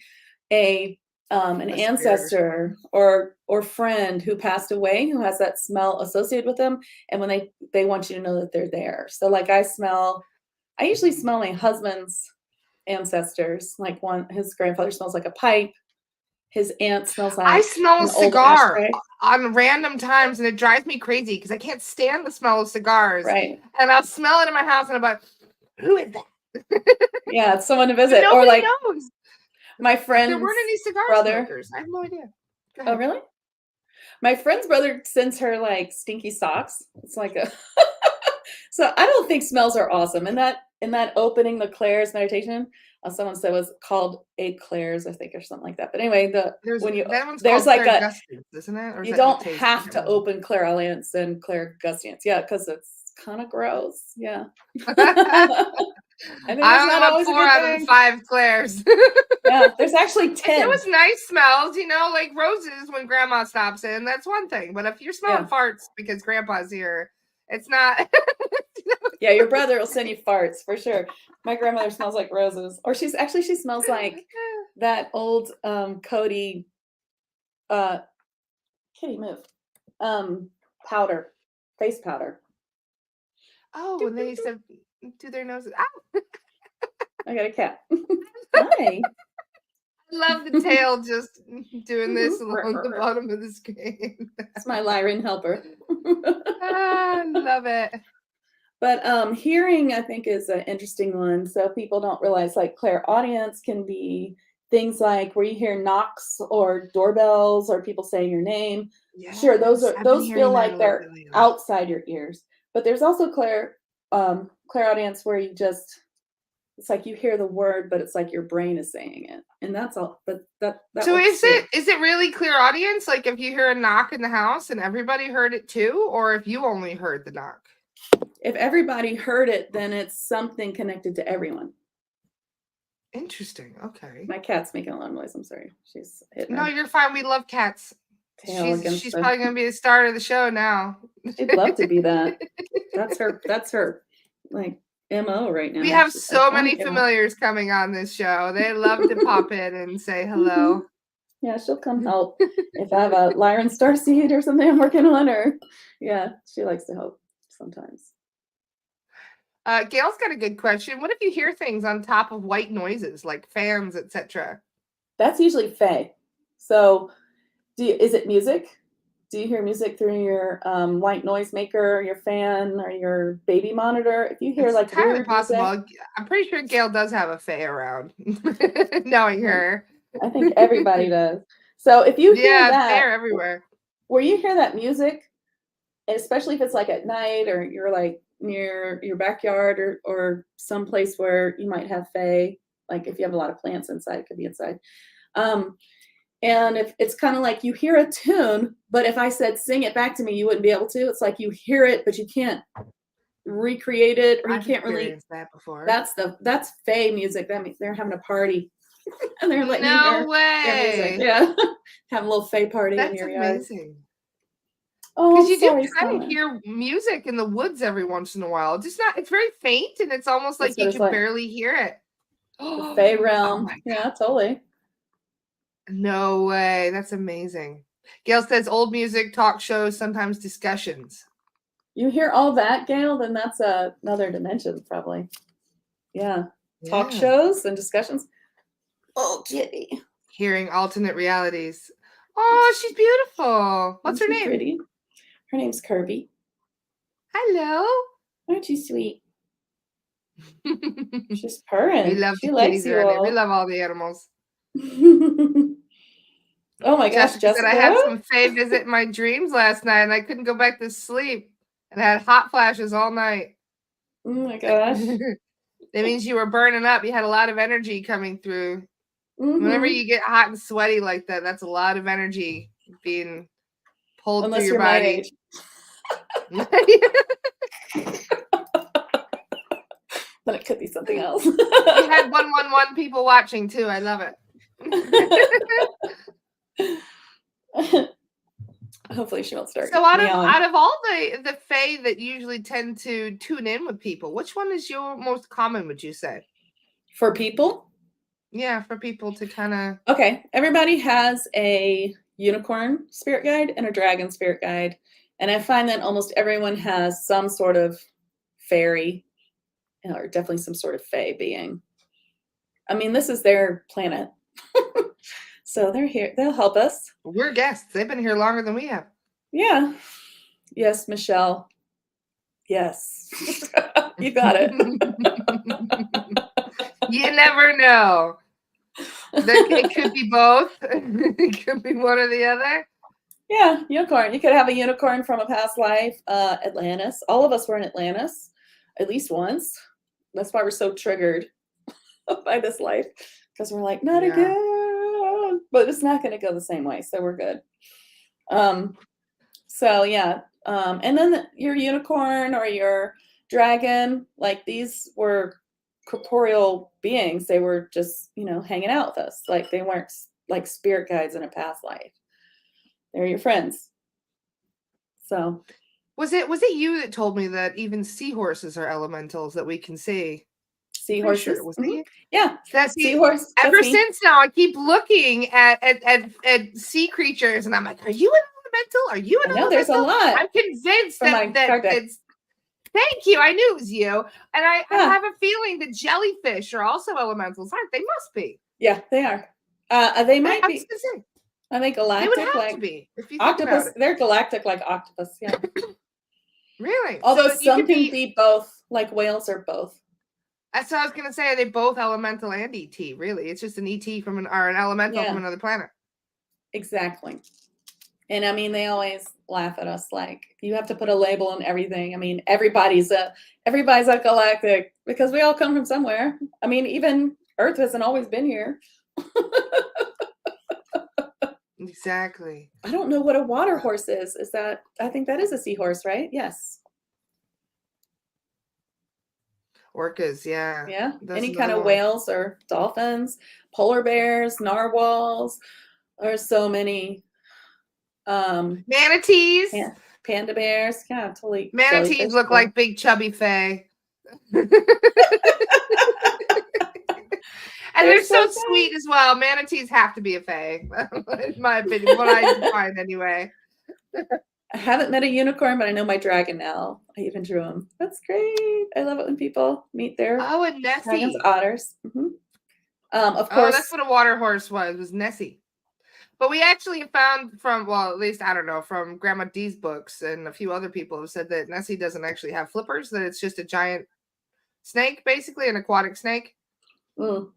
an ancestor or friend who passed away who has that smell associated with them, and when they want you to know that they're there. So like I usually smell my husband's ancestors. Like his grandfather smells like a pipe. His aunt smells like I smell a cigar on random times, and it drives me crazy because I can't stand the smell of cigars. Right. And I'll smell it in my house, and I'm like, who is that? Yeah, it's someone to visit. Nobody or like knows. My friend's there weren't any cigar brother. Smokers. I have no idea. Oh, really? My friend's brother sends her like stinky socks. It's like a so I don't think smells are awesome. And that in that opening, the Claire's meditation, someone said was called 8 Clairs, I think, or something like that. But anyway, That one's there's called like clairgustance, isn't it? Or is you that don't the taste? have to open clairaudience and clairgustance. Yeah, because it's kind of gross. Yeah. I think I it's only not want always a 4 good out of thing. the 5 clairs. Yeah, there's actually If 10. it was nice smells, you know, like roses when grandma stops in, that's one thing. But if you're smelling farts because grandpa's here, it's not. Yeah, your brother will send you farts for sure. My grandmother smells like roses. Or she smells like that old Cody Kitty move. Powder. Face powder. Oh, when they used to do their noses. Ow! I got a cat. Hi. I love the tail just doing this along the bottom of the screen. It's my Lyran helper. I love it. But hearing, I think, is an interesting one. So people don't realize, like, clairaudience can be things like where you hear knocks or doorbells or people saying your name. Yes, sure, those feel like they're outside your ears. But there's also clairaudience where you just, it's like you hear the word, but it's like your brain is saying it, and that's all. But that so is it really clairaudience? Like if you hear a knock in the house and everybody heard it too, or if you only heard the knock? If everybody heard it, then it's something connected to everyone. Interesting. Okay. My cat's making a lot of noise. I'm sorry. She's hitting No, you're fine. We love cats. She's probably gonna be the star of the show now. She'd love to be that. That's her like MO right now. We have so many familiars coming on this show. They love to pop in and say hello. Yeah, she'll come help if I have a Lara Starr seed or something I'm working on, or yeah, she likes to help sometimes. Gail's got a good question. What if you hear things on top of white noises like fans, etc.? That's usually fae. So, is it music? Do you hear music through your white noise maker, your fan, or your baby monitor? If you hear it's like kind weird of possible. music, I'm pretty sure Gail does have a fae around, knowing her. I think everybody does. So if you hear that, they're everywhere. Where you hear that music, especially if it's like at night or you're like near your backyard or someplace where you might have fae, like if you have a lot of plants inside, it could be inside. And if it's kind of like you hear a tune, but if I said sing it back to me, you wouldn't be able to. It's like you hear it, but you can't recreate it, or you can't really. That before. That's fae music. That means they're having a party, and they're letting no you way. Their music. Yeah, have a little fae party That's in your amazing. yard. Oh, because you do kind of hear music in the woods every once in a while. Just not. It's very faint, and it's almost like you can barely hear it. The fae realm. Oh yeah, totally. No way. That's amazing. Gail says old music, talk shows, sometimes discussions. You hear all that, Gail? Then that's another dimension, probably. Yeah. Talk shows and discussions. Oh, Kitty. Hearing alternate realities. Oh, she's beautiful. What's her name? Pretty. Her name's Kirby. Hello. Aren't you sweet? She's purring. We love the kitties around here. We love all the animals. Oh my gosh, Jessica. I had some fae visit in my dreams last night and I couldn't go back to sleep. And I had hot flashes all night. Oh my gosh. That means you were burning up. You had a lot of energy coming through. Mm-hmm. Whenever you get hot and sweaty like that, that's a lot of energy being pulled through your body. But it could be something else. You had 111 people watching too. I love it. Hopefully she won't start. So out of all the fae that usually tend to tune in with people, which one is your most common, would you say? For people? Yeah, for people to kind of. Okay, everybody has a unicorn spirit guide and a dragon spirit guide, and I find that almost everyone has some sort of fairy, or definitely some sort of fae being. I mean, this is their planet. So they're here. They'll help us. We're guests. They've been here longer than we have. Yeah. Yes, Michelle. Yes. You got it. You never know. It could be both. It could be one or the other. Yeah, unicorn. You could have a unicorn from a past life. Atlantis. All of us were in Atlantis at least once. That's why we're so triggered by this life, because we're like, not again. But it's not going to go the same way, so we're good. So yeah, and then your unicorn or your dragon, like these were corporeal beings. They were just, hanging out with us. Like they weren't like spirit guides in a past life. They're your friends. So was it you that told me that even seahorses are elementals that we can see? Seahorses, sure. Was it? Yeah, that's seahorse. Ever since now, I keep looking at sea creatures, and I'm like, "Are you an elemental? Are you an elemental?" There's a lot. I'm convinced that it's. Thank you. I knew it was you, and I have a feeling that jellyfish are also elementals, aren't they? Must be. Yeah, they are. They might be. I think galactic. They would have to be. If you octopus, think about it. They're galactic like octopus. Yeah. Really? Although some can be both, like whales are both. That's what I was gonna say. Are they both elemental and ET? Really, it's just an ET from an elemental from another planet. Exactly. And I mean, they always laugh at us like, you have to put a label on everything. I mean, everybody's a galactic because we all come from somewhere. I mean, even Earth hasn't always been here. Exactly. I don't know what a water horse is. I think that is a seahorse, right? Yes. Orcas, yeah. Yeah. Any kind of whales or dolphins, polar bears, narwhals. There's so many. Manatees. Panda bears. Yeah, totally. Manatees look like big chubby fae. And they're so sweet as well. Manatees have to be a fae, in my opinion. What I find anyway. I haven't met a unicorn, but I know my dragon now. I even drew him. That's great. I love it when people meet their and Nessie. Dragons, otters. Mm-hmm. Of course. That's what a water horse was Nessie. But we actually found at least, I don't know, from Grandma D's books and a few other people have said that Nessie doesn't actually have flippers, that it's just a giant snake, basically, an aquatic snake. Mm.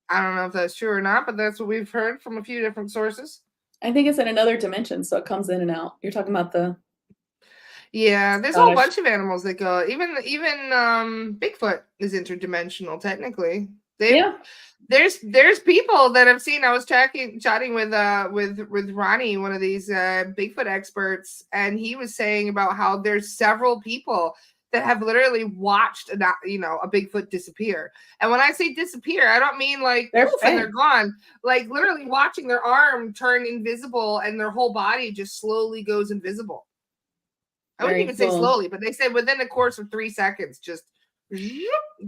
I don't know if that's true or not, but that's what we've heard from a few different sources. I think it's in another dimension, so it comes in and out. You're talking about the... Yeah, there's a whole bunch of animals that go. Even Bigfoot is interdimensional, technically. There's people that I've seen. I was chatting with Ronnie, one of these Bigfoot experts, and he was saying about how there's several people that have literally watched a Bigfoot disappear. And when I say disappear, I don't mean like they're gone. Like literally watching their arm turn invisible and their whole body just slowly goes invisible. I wouldn't even say slowly, but they said within the course of 3 seconds, just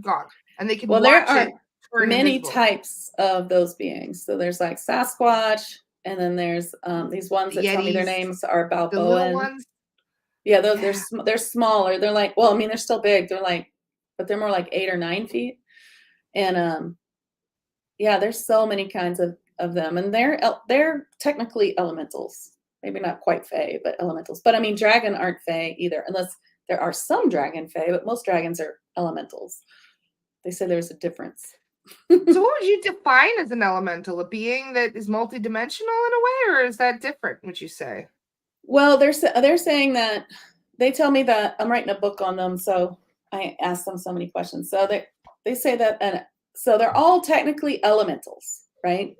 gone. And they can watch there are it turn many invisible. Types of those beings. So there's like Sasquatch, and then there's these ones that tell me their names are Balboan. The little ones? Yeah, they're smaller. They're like, well, I mean, they're still big. They're like, but they're more like 8 or 9 feet. And there's so many kinds of them, and they're technically elementals. Maybe not quite fae, but elementals. But I mean, dragon aren't fae either, unless there are some dragon fae, but most dragons are elementals. They say there's a difference. So what would you define as an elemental? A being that is multidimensional in a way, or is that different, would you say? Well, they're saying that, they tell me that I'm writing a book on them, so I ask them so many questions. So they say that, so they're all technically elementals, right?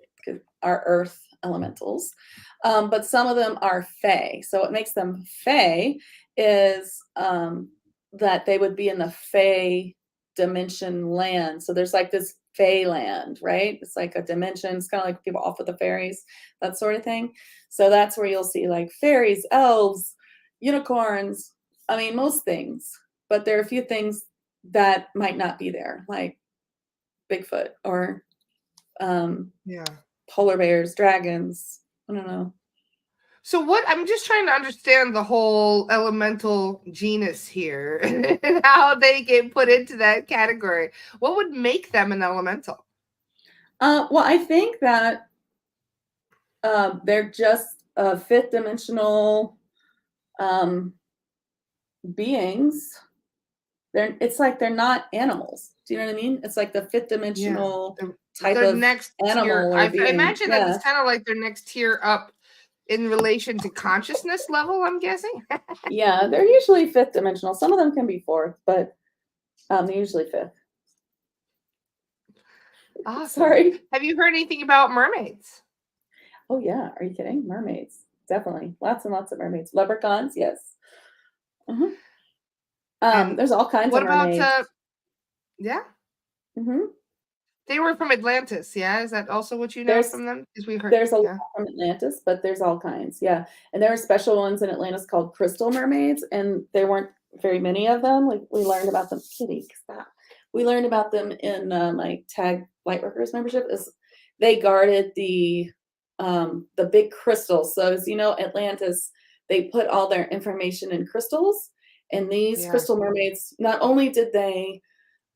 Our earth elementals. But some of them are fae. So what makes them fae is that they would be in the fae dimension land. So there's like this fae land, right? It's like a dimension. It's kind of like people off with the fairies, that sort of thing. So that's where you'll see like fairies, elves, unicorns. I mean, most things. But there are a few things that might not be there, like Bigfoot or polar bears, dragons. I don't know. So I'm just trying to understand the whole elemental genus here and how they get put into that category. What would make them an elemental? Well, I think that they're just fifth dimensional beings. It's like they're not animals. Do you know what I mean? It's like the fifth dimensional type of next animal. I imagine that it's kind of like their next tier up in relation to consciousness level, I'm guessing. Yeah, they're usually fifth dimensional. Some of them can be fourth, but they're usually fifth. Awesome. Sorry. Have you heard anything about mermaids? Oh yeah, are you kidding? Mermaids, definitely. Lots and lots of mermaids. Leprechauns, yes. Mhm. And There's all kinds what of about mermaids. yeah? Mhm. They were from Atlantis, yeah? Is that also what you know There's from them? Because we heard, there's a lot yeah. from Atlantis, but there's all kinds, yeah. And there are special ones in Atlantis called crystal mermaids, and there weren't very many of them. Like we learned about them. Kitty, stop. We learned about them in my TAG Lightworkers membership. Is they guarded the big crystals. So as you know, Atlantis, they put all their information in crystals, and these Yeah. crystal mermaids not only did they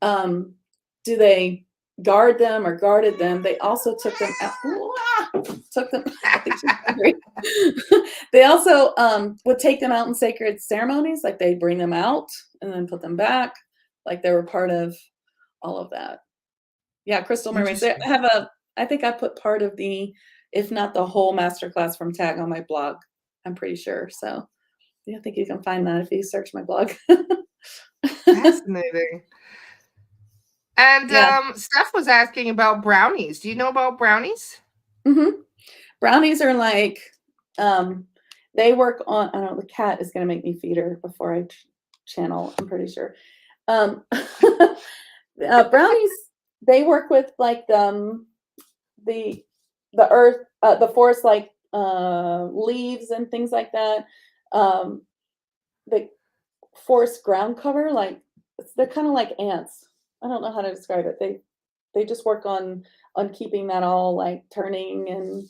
do they guard them or guarded them, they also took them out. Took them. I think she's hungry. They also would take them out in sacred ceremonies, like they bring them out and then put them back, like they were part of all of that. Yeah, crystal mermaids. They Interesting. have a. I think I put part of the, if not the whole masterclass from TAG on my blog. I'm pretty sure. So yeah, I think you can find that if you search my blog. Fascinating. And Yeah. Steph was asking about brownies. Do you know about brownies? Mm-hmm. Brownies are like, they work on, I don't know, the cat is going to make me feed her before I channel, I'm pretty sure. Brownies, they work with like the earth, the forest, like leaves and things like that. The forest ground cover, like they're kind of like ants. I don't know how to describe it. They just work on keeping that all like turning and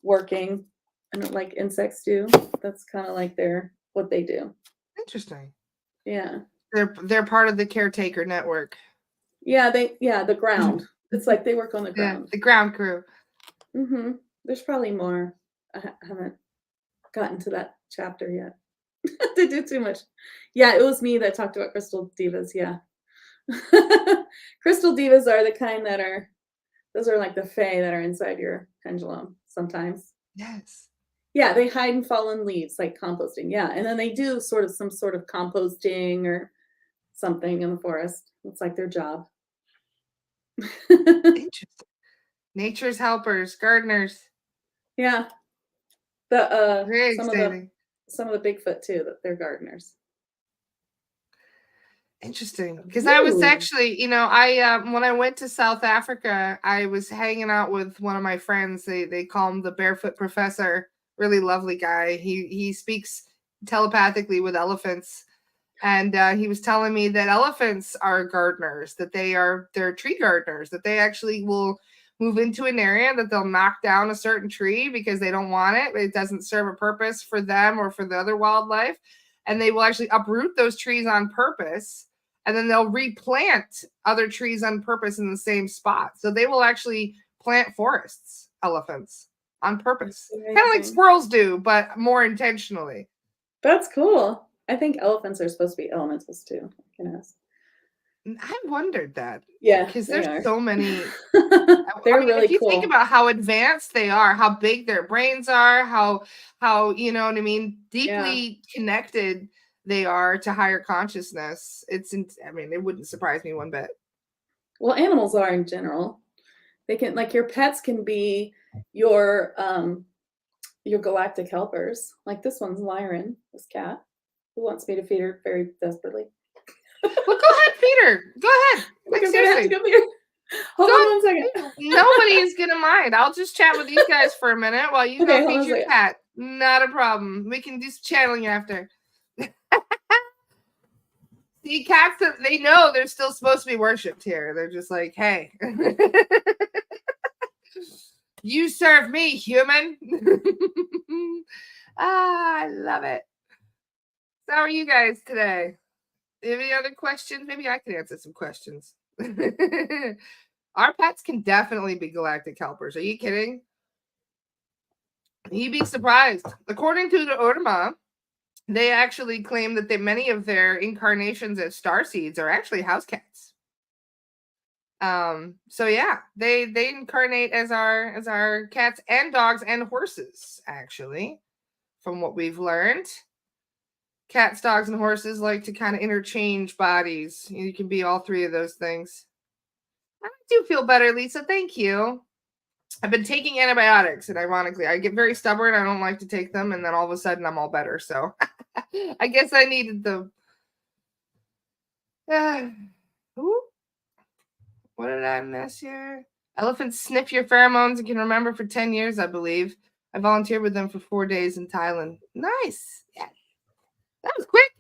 working, and like insects do. That's kind of like what they do. Interesting. Yeah. They're part of the caretaker network. Yeah, the ground. It's like they work on the Yeah, ground. the ground crew. Mm-hmm. There's probably more. I haven't gotten to that chapter yet. They do too much. Yeah, it was me that talked about crystal divas. Yeah. Crystal divas are the kind that are, those are like the fae that are inside your pendulum sometimes. Yes. Yeah, they hide in fallen leaves, like composting. Yeah, and then they do some sort of composting or something in the forest. It's like their job. Interesting. Nature's helpers, gardeners. Yeah, the Very exciting. some of the Bigfoot too. That they're gardeners. Interesting. Because I was Ooh. actually, I when I went to South Africa, I was hanging out with one of my friends. They call him the Barefoot Professor. Really lovely guy. He speaks telepathically with elephants. And he was telling me that elephants are gardeners, that they're tree gardeners, that they actually will move into an area, that they'll knock down a certain tree because they don't want it. It doesn't serve a purpose for them or for the other wildlife. And they will actually uproot those trees on purpose. And then they'll replant other trees on purpose in the same spot. So they will actually plant forests, elephants, on purpose. Kind of like squirrels do, but more intentionally. That's cool. I think elephants are supposed to be elementals too. I can ask. I wondered that. Yeah, Because they there's are. so many. They're I mean, really if you think cool. about how advanced they are, how big their brains are, how you know what I mean, Yeah. deeply connected they are to higher consciousness. I mean, it wouldn't surprise me one bit. Well, animals are in general. They can, like, your pets can be your galactic helpers. Like this one's Lyran, this cat, who wants me to feed her very desperately. Well, go ahead, Peter. Go ahead. Like, seriously. Go feed her. Hold on 1 second. Nobody is gonna mind. I'll just chat with these guys for a minute while you Okay, go hold on feed a your second. cat. Not a problem. We can do some channeling after. See, cats, they know they're still supposed to be worshipped here. They're just like, hey, you serve me, human. I love it. So, how are you guys today? Any other questions? Maybe I can answer some questions. Our pets can definitely be galactic helpers. Are you kidding? You'd be surprised. According to the Urma, they actually claim that many of their incarnations as starseeds are actually house cats. So yeah, they incarnate as our cats and dogs and horses, actually, from what we've learned. Cats, dogs, and horses like to kind of interchange bodies. You can be all three of those things. I do feel better, Lisa. Thank you. I've been taking antibiotics, and ironically, I get very stubborn. I don't like to take them, and then all of a sudden, I'm all better. So I guess I needed them. Ooh, what did I miss here? Elephants sniff your pheromones and can remember for 10 years, I believe. I volunteered with them for 4 days in Thailand. Nice. Yeah. That was quick.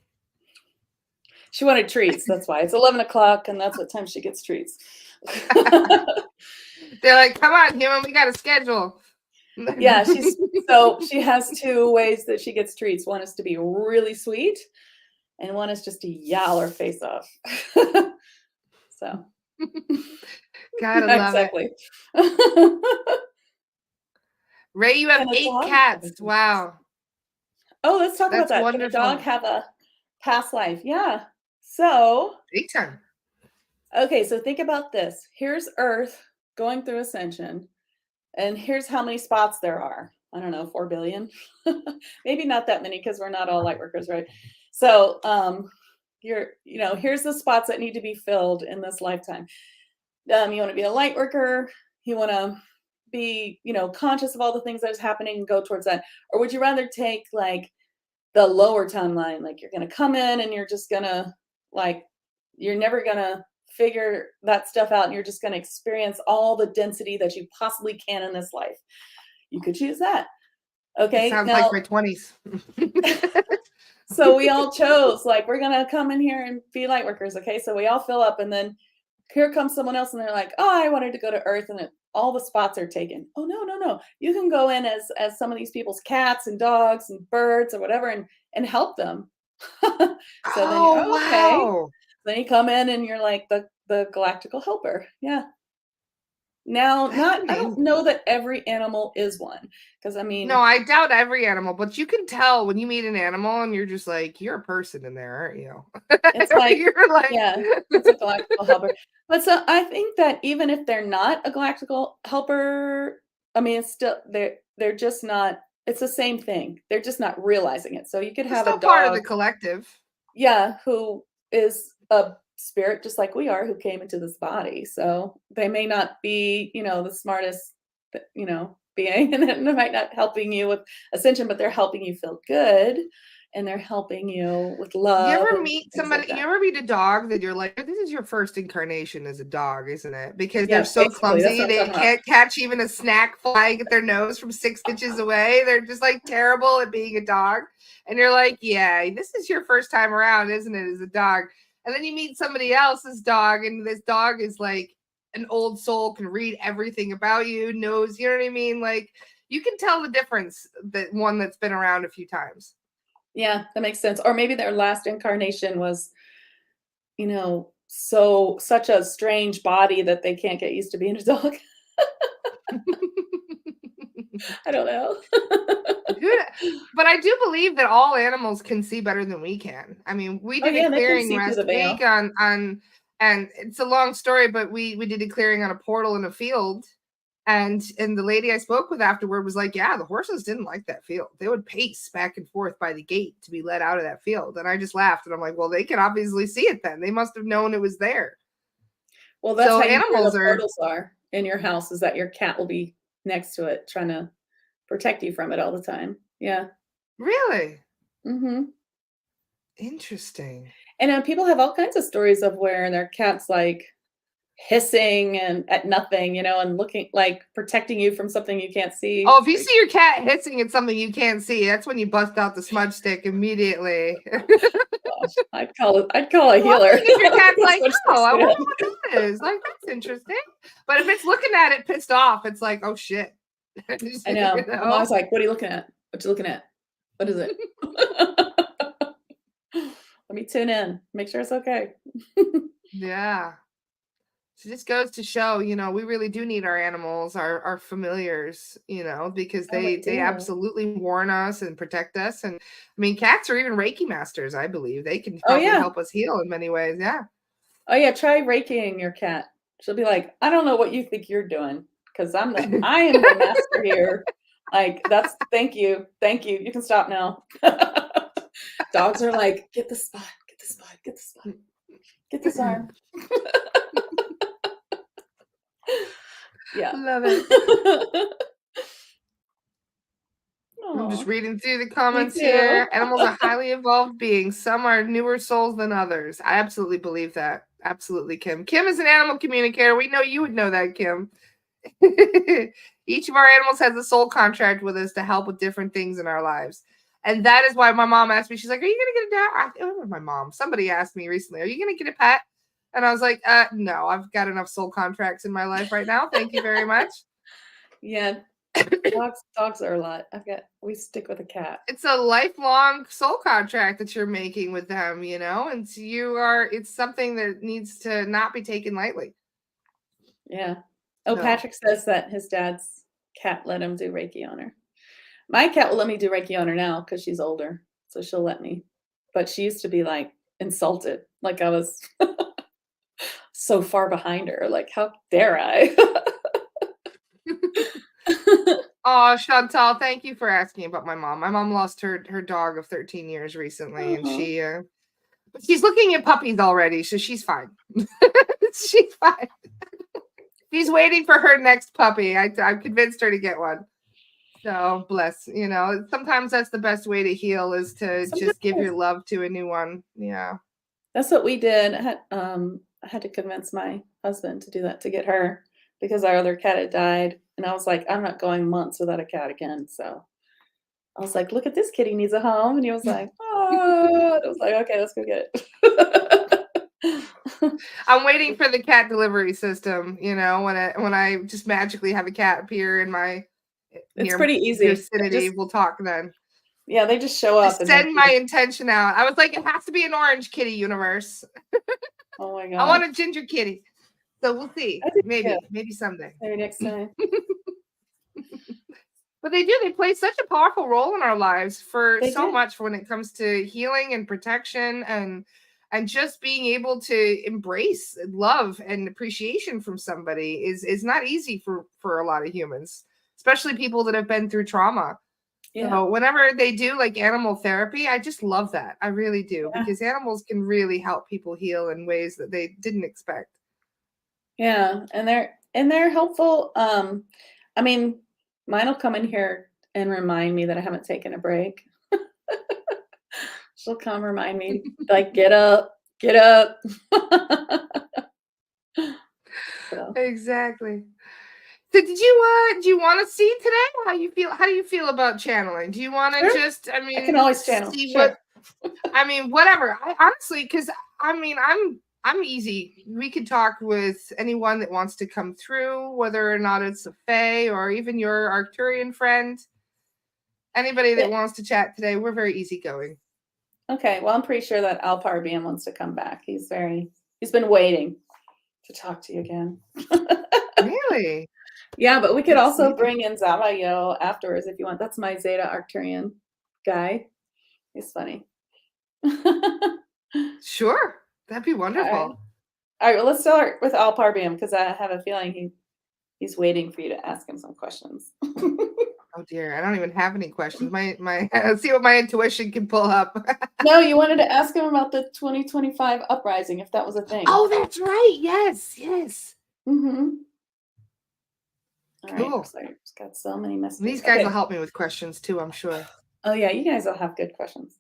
She wanted treats. That's why. It's 11 o'clock, and that's what time she gets treats. They're like, come on, human, we got a schedule. Yeah, so she has 2 ways that she gets treats. One is to be really sweet, and one is just to yowl her face off. So Gotta love exactly. it. Ray, you have 8 cats. Wow. Oh, let's talk about that. Wonderful. Can a dog have a past life? Yeah. So big time. Okay, so think about this. Here's Earth going through ascension, and here's how many spots there are. I don't know, 4 billion. Maybe not that many because we're not all light workers, right? So here's the spots that need to be filled in this lifetime. You want to be a light worker, you want to be, conscious of all the things that's happening and go towards that. Or would you rather take like the lower timeline? Like you're going to come in and you're just going to you're never going to figure that stuff out, and you're just going to experience all the density that you possibly can in this life. You could choose that. Okay. Sounds like my 20s. So we all chose, we're going to come in here and be light workers. Okay. So we all fill up, and then here comes someone else, and they're like, oh, I wanted to go to Earth, and all the spots are taken. Oh, no. You can go in as some of these people's cats and dogs and birds or whatever and help them. So then you're okay. Wow. Then you come in and you're like the galactical helper. Yeah. Now, I don't know that every animal is one, because no, I doubt every animal, but you can tell when you meet an animal and you're just like, you're a person in there, aren't you? It's like, yeah, it's a galactical helper. But so I think that even if they're not a galactical helper, it's still, they're just not, it's the same thing. They're just not realizing it. So you could have a dog, part of the collective. Yeah, who is a spirit just like we are, who came into this body. So they may not be, the smartest, being, and they might not helping you with ascension, but they're helping you feel good, and they're helping you with love. You ever meet somebody, you ever meet a dog that you're like, this is your first incarnation as a dog, isn't it? Because they're so clumsy, they can't catch even a snack flying at their nose from 6 inches away. They're just terrible at being a dog. And you're like, yeah, this is your first time around, isn't it, as a dog? And then you meet somebody else's dog, and this dog is like an old soul, can read everything about you, knows, you know what I mean? You can tell the difference, that one that's been around a few times. Yeah, that makes sense. Or maybe their last incarnation was, such a strange body that they can't get used to being a dog. I don't know. But I do believe that all animals can see better than we can. We did a clearing last week on, and it's a long story, but we did a clearing on a portal in a field. And the lady I spoke with afterward was like, yeah, the horses didn't like that field. They would pace back and forth by the gate to be let out of that field. And I just laughed, and I'm like, well, they can obviously see it then. They must have known it was there. Well, that's how animals portals are in your house, is that your cat will be next to it trying to protect you from it all the time. Yeah. Really? Mm-hmm. Interesting. And people have all kinds of stories of where their cat's hissing and at nothing, and looking protecting you from something you can't see. Oh, if you see your cat hissing at something you can't see, that's when you bust out the smudge stick immediately. Gosh, I'd call a healer. If your cat's like, oh, I wonder what that is. That's interesting. But if it's looking at it pissed off, it's like, oh shit. I know. I'm always like, what are you looking at? What you looking at? What is it? Let me tune in. Make sure it's okay. Yeah. So this goes to show, we really do need our animals, our familiars, because they absolutely warn us and protect us. And cats are even Reiki masters, I believe. They can probably help us heal in many ways. Yeah. Oh yeah. Try Reikiing your cat. She'll be like, I don't know what you think you're doing, because I am the master here. Thank you. You can stop now. Dogs are like, get the spot, get the spot, get the spot, get this arm. Yeah. Love it. I'm just Aw, reading through the me comments too. here. Animals are highly evolved beings. Some are newer souls than others. I absolutely believe that. Absolutely, Kim. Kim is an animal communicator. We know you would know that, Kim. Each of our animals has a soul contract with us to help with different things in our lives. And that is why my mom asked me, she's like, are you going to get a dog? It was my mom. Somebody asked me recently, are you going to get a pet? And I was like, no, I've got enough soul contracts in my life right now. Thank you very much. Yeah. Dogs are a lot. We stick with a cat. It's a lifelong soul contract that you're making with them, you know, and so it's something that needs to not be taken lightly. Yeah. Oh, So. Patrick says that his dad's cat let him do Reiki on her. My cat will let me do Reiki on her now because she's older, so she'll let me. But she used to be like insulted, like I was so far behind her. Like, how dare I? Oh, Chantal, thank you for asking about my mom. My mom lost her dog of 13 years recently, and she's looking at puppies already, so she's fine. She's fine. She's waiting for her next puppy. I've convinced her to get one. So bless, you know, sometimes that's the best way to heal is to just give your love to a new one. Yeah. That's what we did. I had to convince my husband to do that to get her because our other cat had died. And I was like, I'm not going months without a cat again. So I was like, look at this kitty needs a home. And he was like, oh, I was like, okay, let's go get it. I'm waiting for the cat delivery system, you know, when I just magically have a cat appear in my It's pretty easy. vicinity, we'll talk then. Yeah, they just show up and send my intention out. I was like, it has to be an orange kitty universe. Oh my god. I want a ginger kitty. So we'll see. Maybe someday. Maybe next time. But they play such a powerful role in our lives for much when it comes to healing and protection and just being able to embrace love and appreciation from somebody is not easy for a lot of humans, especially people that have been through trauma. Yeah. So whenever they do like animal therapy, I just love that. I really do, because animals can really help people heal in ways that they didn't expect. Yeah, and they're helpful. I mean, mine will come in here and remind me that I haven't taken a break. She'll come remind me, like, get up, get up. So. Exactly. So do you want to see today how you feel? How do you feel about channeling? Do you want to just, I can always channel. See what, I mean, whatever. I honestly, because I mean, I'm easy. We could talk with anyone that wants to come through, whether or not it's a Fae or even your Arcturian friend. Anybody that wants to chat today, we're very easygoing. Okay, well, I'm pretty sure that Alparabeam wants to come back. He's been waiting to talk to you again. Really? Yeah, but we could also bring in Zamayo afterwards if you want. That's my Zeta Arcturian guy. He's funny. Sure. That'd be wonderful. All right, well, let's start with Alparabeam because I have a feeling he's waiting for you to ask him some questions. Oh dear, I don't even have any questions. My let's see what my intuition can pull up. No, you wanted to ask him about the 2025 uprising, if that was a thing. Oh, that's right. Yes. Mm-hmm. All Cool. right, so I've got so many messages. These guys will help me with questions too, I'm sure. Oh yeah, you guys will have good questions.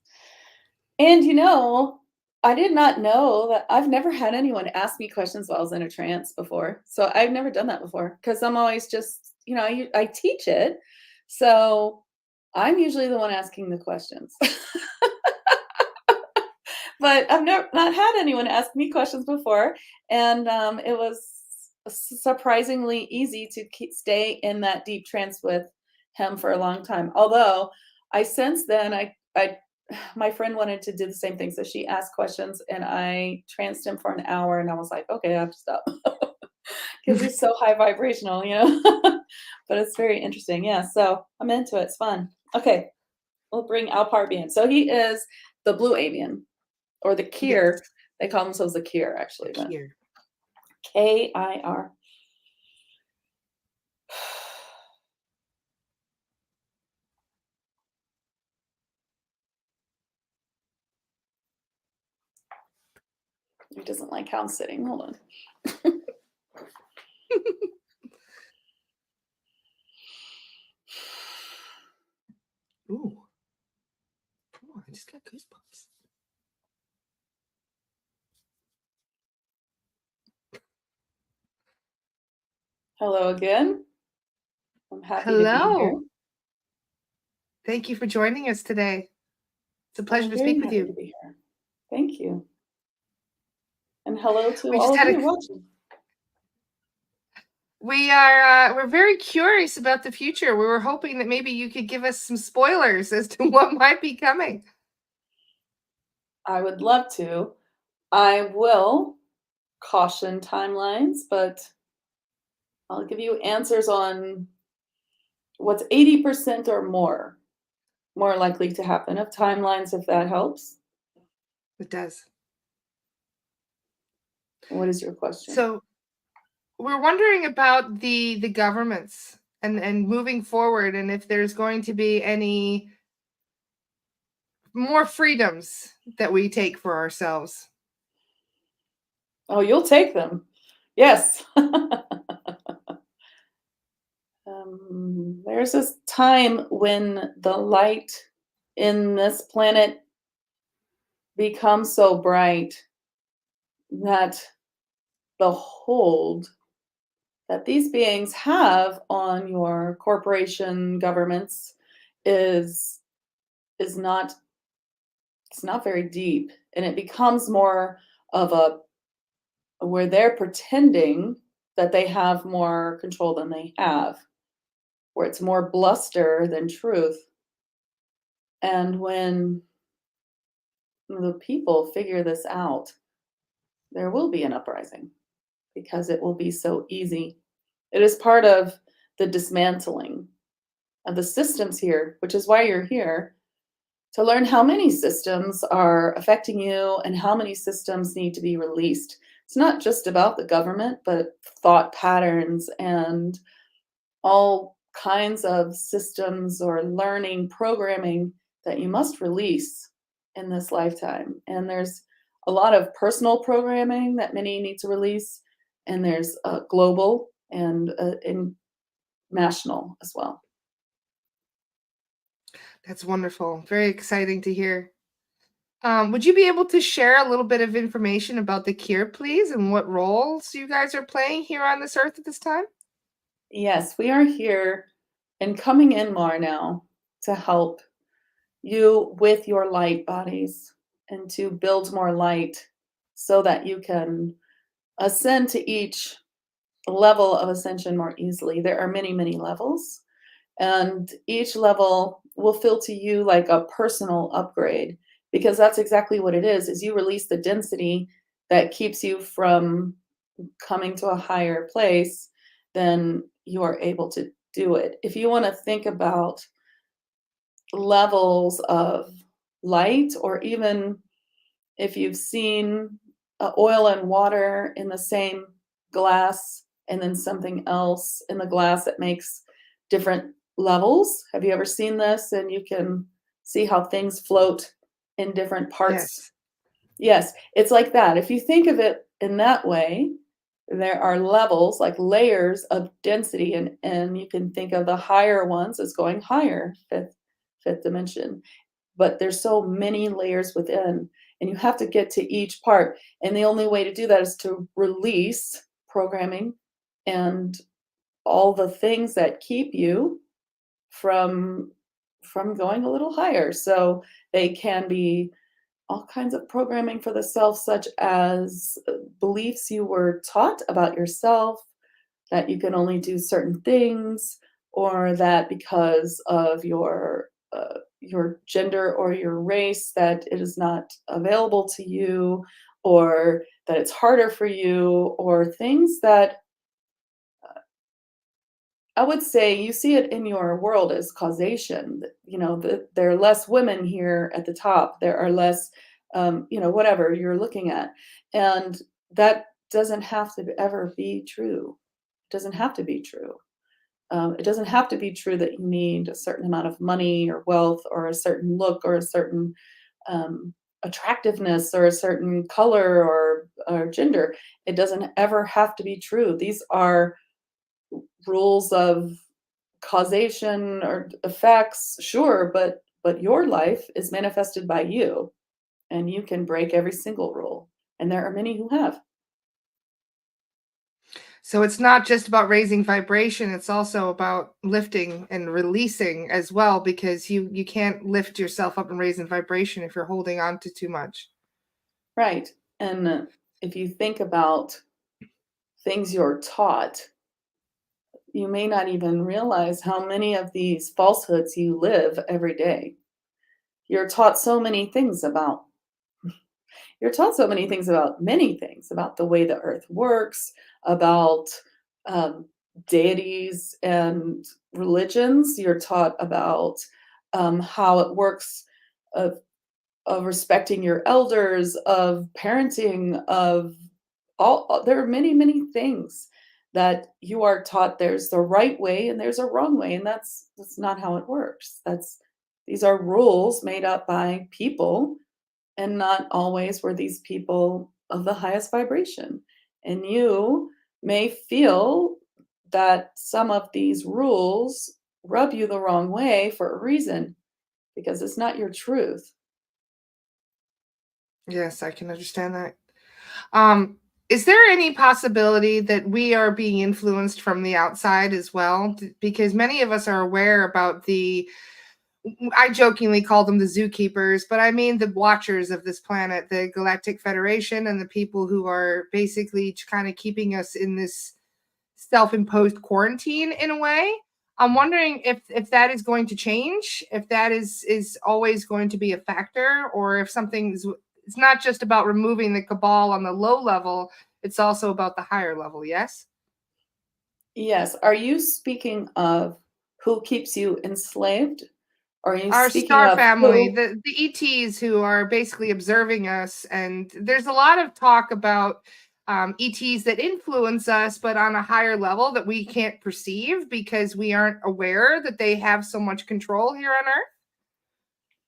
And you know, I did not know that I've never had anyone ask me questions while I was in a trance before. So I've never done that before because I'm always just, you know, I teach it. So I'm usually the one asking the questions. But I've not had anyone ask me questions before. And it was surprisingly easy to stay in that deep trance with him for a long time. Although since then, my friend wanted to do the same thing. So she asked questions and I tranced him for an hour and I was like, okay, I have to stop. Because he's so high vibrational, you know. But it's very interesting. Yeah, so I'm into it. It's fun. Okay, we'll bring Alparabeam. So he is the blue avian, or the Kier. Yes. They call themselves the Kier, actually. Kier. K-I-R. He doesn't like how I'm sitting. Hold on. Ooh. Oh, I just got goosebumps. Hello again. I'm happy to be Hello. here. Thank you for joining us today. It's a pleasure I'm to very speak with happy you. to be here. Thank you. And hello to We all just of had you a watching. we're very curious about the future. We were hoping that maybe you could give us some spoilers as to what might be coming. I would love to. I will caution timelines, but I'll give you answers on what's 80% or more likely to happen of timelines, if that helps. It does. What is your question? So we're wondering about the governments and moving forward, and if there's going to be any more freedoms that we take for ourselves. Oh, you'll take them. Yes. There's this time when the light in this planet becomes so bright that the hold that these beings have on your corporation governments is not, it's not very deep, and it becomes more of a where they're pretending that they have more control than they have, where it's more bluster than truth. And when the people figure this out, there will be an uprising because it will be so easy. It is part of the dismantling of the systems here, which is why you're here, to learn how many systems are affecting you and how many systems need to be released. It's not just about the government, but thought patterns and all kinds of systems or learning programming that you must release in this lifetime. And there's a lot of personal programming that many need to release, and there's global and national as well. That's wonderful. Very exciting to hear. Would you be able to share a little bit of information about the cure, please, and what roles you guys are playing here on this earth at this time? Yes, we are here and coming in more now to help you with your light bodies and to build more light so that you can ascend to each level of ascension more easily. There are many, many levels, and each level will feel to you like a personal upgrade, because that's exactly what it is you release the density that keeps you from coming to a higher place, then you are able to do it. If you want to think about levels of light, or even if you've seen oil and water in the same glass and then something else in the glass that makes different levels. Have you ever seen this? And you can see how things float in different parts. Yes, it's like that. If you think of it in that way, there are levels, like layers of density, and you can think of the higher ones as going higher, fifth dimension. But there's so many layers within, and you have to get to each part. And the only way to do that is to release programming and all the things that keep you from going a little higher. So they can be all kinds of programming for the self, such as beliefs you were taught about yourself, that you can only do certain things, or that because of your gender or your race that it is not available to you, or that it's harder for you, or things that I would say you see it in your world as causation. You know, there are less women here at the top. There are less, whatever you're looking at. And that doesn't have to ever be true. It doesn't have to be true. It doesn't have to be true that you need a certain amount of money or wealth or a certain look or a certain attractiveness or a certain color or gender. It doesn't ever have to be true. These are rules of causation or effects, sure, but your life is manifested by you, and you can break every single rule. And there are many who have. So it's not just about raising vibration, it's also about lifting and releasing as well, because you can't lift yourself up and raise in vibration if you're holding on to too much. Right. And if you think about things you're taught, you may not even realize how many of these falsehoods you live every day. You're taught so many things about many things, about the way the earth works, about um, deities and religions. You're taught about how it works, of respecting your elders, of parenting, of all. There are many, many things that you are taught. There's the right way and there's a wrong way, and that's not how it works. These are rules made up by people, and not always were these people of the highest vibration. And you may feel that some of these rules rub you the wrong way for a reason, because it's not your truth. Yes, I can understand that. Is there any possibility that we are being influenced from the outside as well? Because many of us are aware about I jokingly call them the zookeepers, but I mean the watchers of this planet, the Galactic Federation, and the people who are basically kind of keeping us in this self-imposed quarantine in a way. I'm wondering if that is going to change, if that is always going to be a factor, or if something's it's not just about removing the cabal on the low level, it's also about the higher level. Yes. Yes. Are you speaking of who keeps you enslaved? Or are you Our speaking star of family, who? the ETs who are basically observing us, and there's a lot of talk about ETs that influence us, but on a higher level that we can't perceive because we aren't aware that they have so much control here on Earth.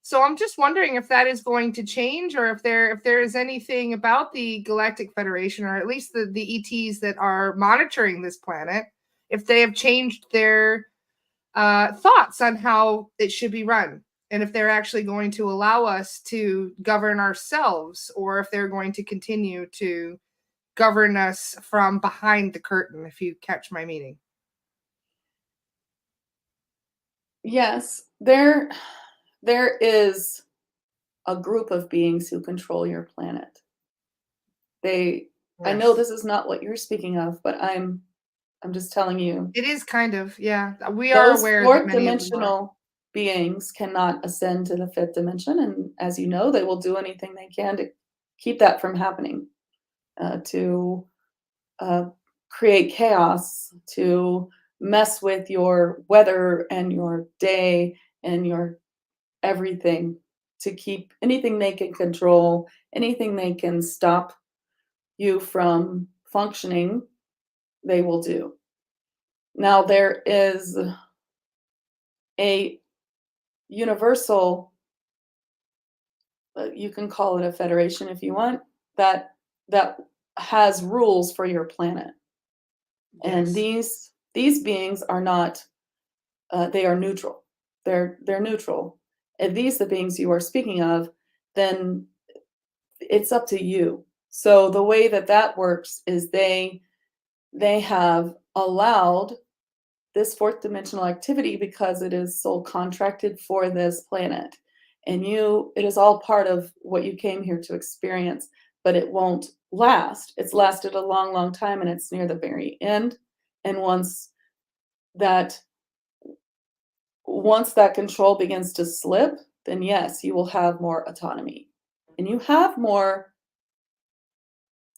So I'm just wondering if that is going to change, or if there is anything about the Galactic Federation, or at least the ETs that are monitoring this planet, if they have changed their thoughts on how it should be run, and if they're actually going to allow us to govern ourselves, or if they're going to continue to govern us from behind the curtain, if you catch my meaning. Yes, there is a group of beings who control your planet. I know Yes. this is not what you're speaking of, but I'm just telling you, It is kind of, yeah. We are those aware that fourth many of them are. dimensional beings cannot ascend to the fifth dimension, and as you know, they will do anything they can to keep that from happening, to uh, create chaos, to mess with your weather and your day and your everything, to keep anything they can control, anything they can stop you from functioning, they will do. Now, there is a universal, you can call it a federation if you want, that has rules for your planet. And Yes. these beings are not, they are neutral. They're neutral. If these the beings you are speaking of, then it's up to you. So the way that that works is they have allowed this fourth dimensional activity because it is soul contracted for this planet. And it is all part of what you came here to experience, but it won't last. It's lasted a long, long time, and it's near the very end. And that once that control begins to slip, then yes, you will have more autonomy. And you have more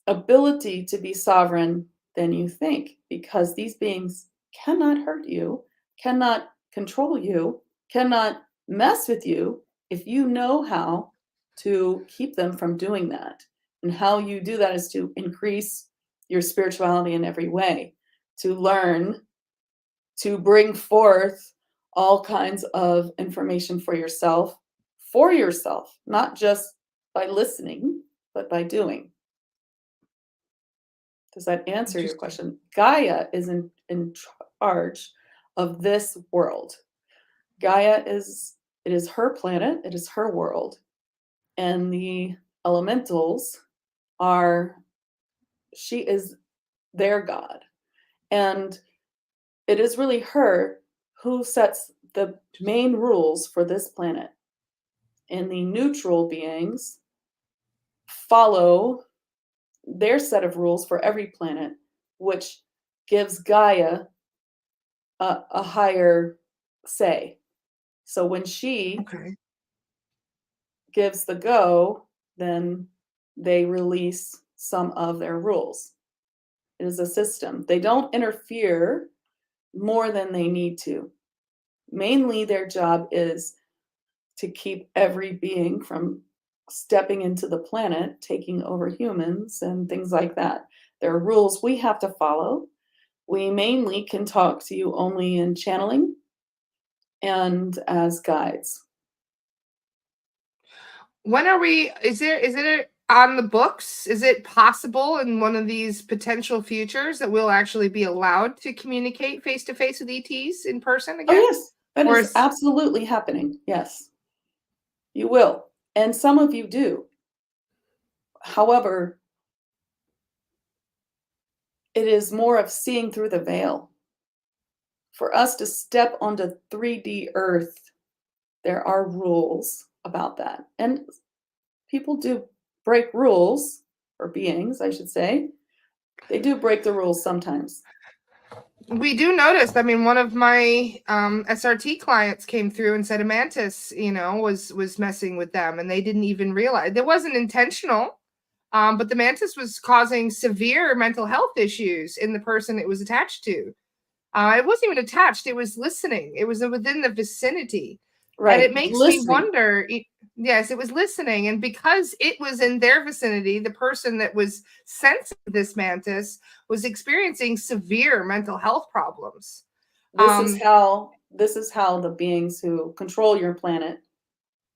ability to be sovereign than you think, because these beings cannot hurt you, cannot control you, cannot mess with you if you know how to keep them from doing that. And how you do that is to increase your spirituality in every way, to learn, to bring forth all kinds of information for yourself, not just by listening, but by doing. Does that answer your question? Gaia is in charge of this world. Gaia it is her planet, it is her world. And the elementals she is their god. And it is really her who sets the main rules for this planet. And the neutral beings follow their set of rules for every planet, which gives Gaia a higher say. So when she gives the go, then they release some of their rules. It is a system. They don't interfere more than they need to. Mainly their job is to keep every being from stepping into the planet, taking over humans and things like that. There are rules we have to follow. We mainly can talk to you only in channeling and as guides. Is it on the books? Is it possible in one of these potential futures that we'll actually be allowed to communicate face to face with ETs in person again? Oh, yes, that is absolutely happening. Yes, you will. And some of you do. However, it is more of seeing through the veil. For us to step onto 3D Earth, there are rules about that. And people do break rules, or beings, I should say. They do break the rules sometimes. We do notice. I mean, one of my SRT clients came through and said a mantis, was messing with them, and they didn't even realize. It wasn't intentional, but the mantis was causing severe mental health issues in the person it was attached to. It wasn't even attached; it was listening. It was within the vicinity, right? And it makes me wonder. Yes, it was listening, and because it was in their vicinity, the person that was sensing this mantis was experiencing severe mental health problems. This is how the beings who control your planet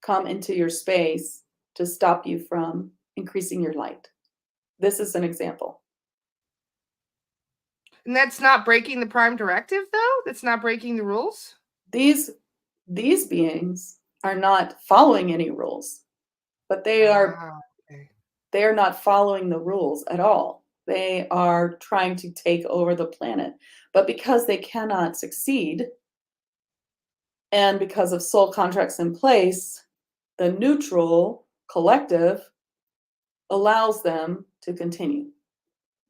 come into your space to stop you from increasing your light. This is an example. And that's not breaking the prime directive, though? That's not breaking the rules? These beings are not following any rules, but they are not following the rules at all. They are trying to take over the planet. But because they cannot succeed, and because of soul contracts in place, the neutral collective allows them to continue,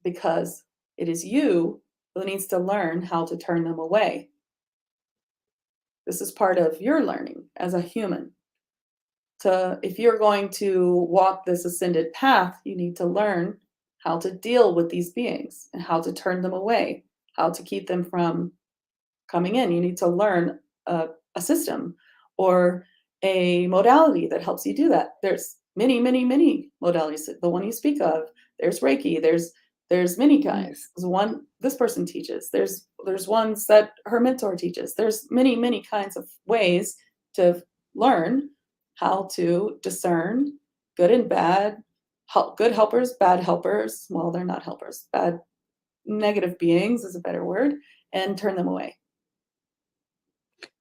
because it is you who needs to learn how to turn them away. This is part of your learning as a human. If you're going to walk this ascended path, you need to learn how to deal with these beings and how to turn them away, how to keep them from coming in. You need to learn a system or a modality that helps you do that. There's many, many, many modalities. The one you speak of, there's Reiki, there's many kinds. There's one this person teaches. There's ones that her mentor teaches. There's many, many kinds of ways to learn how to discern good and bad, good helpers, bad helpers. Well, they're not helpers. Bad, negative beings is a better word, and turn them away.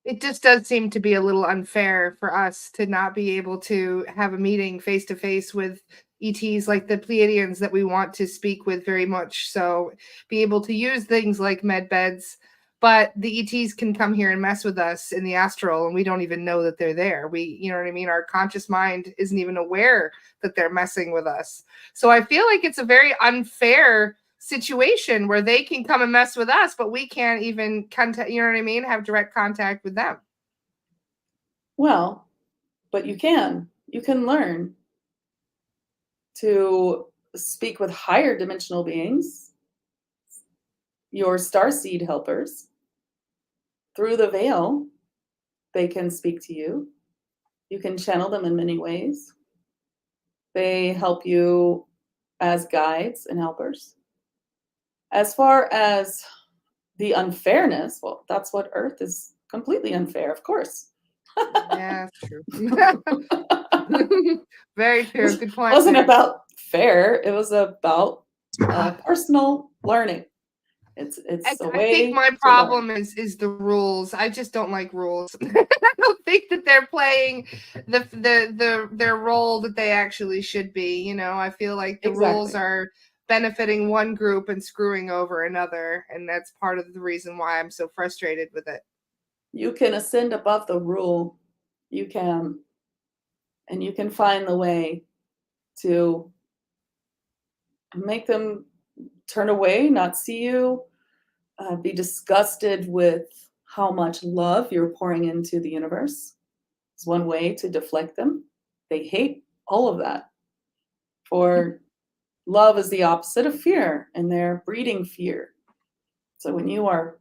It just does seem to be a little unfair for us to not be able to have a meeting face to face with ETs like the Pleiadians that we want to speak with very much. So be able to use things like med beds, but the ETs can come here and mess with us in the astral, and we don't even know that they're there. You know what I mean? Our conscious mind isn't even aware that they're messing with us. So I feel like it's a very unfair situation where they can come and mess with us, but we can't even contact, you know what I mean? Have direct contact with them. Well, but you can learn to speak with higher dimensional beings, your starseed helpers. Through the veil, they can speak to you. You can channel them in many ways. They help you as guides and helpers. As far as the unfairness, well, that's what Earth is, completely unfair, of course. Yeah, that's true. Very true. Good point. It wasn't about fair. It was about personal learning. It's a way. I think my problem is the rules. I just don't like rules. I don't think that they're playing their role that they actually should be. You know, I feel like the rules are benefiting one group and screwing over another, and that's part of the reason why I'm so frustrated with it. You can ascend above the rule. You can, and you can find the way to make them turn away, not see you, be disgusted with how much love you're pouring into the universe. It's one way to deflect them. They hate all of that. For love is the opposite of fear, and they're breeding fear. So when you are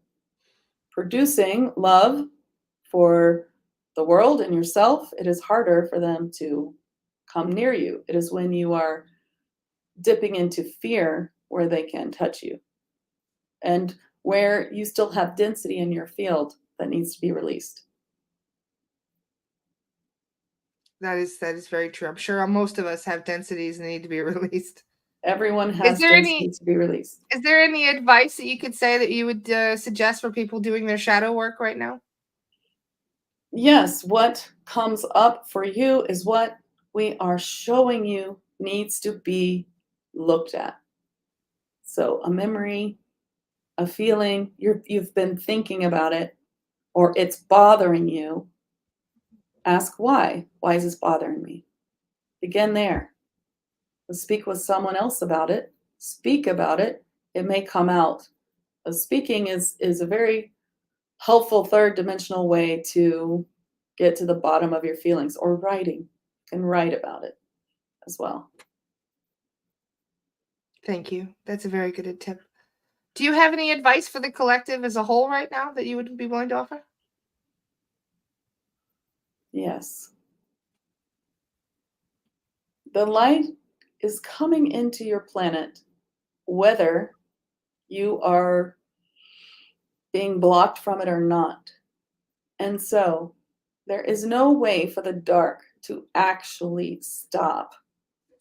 producing love for the world and yourself, it is harder for them to come near you. It is when you are dipping into fear where they can touch you, and where you still have density in your field that needs to be released. That is very true. I'm sure most of us have densities that need to be released. Everyone has density to be released. Is there any advice that you could say that you would suggest for people doing their shadow work right now? Yes, what comes up for you is what we are showing you needs to be looked at. So a memory, a feeling, you've been thinking about it, or it's bothering you. Ask why. Why is this bothering me? Begin there. Speak with someone else about it. Speak about it. It may come out. Speaking is a very helpful third dimensional way to get to the bottom of your feelings, or writing. You can write about it as well. Thank you. That's a very good tip. Do you have any advice for the collective as a whole right now that you would be willing to offer? Yes. The light is coming into your planet, whether you are being blocked from it or not. And so there is no way for the dark to actually stop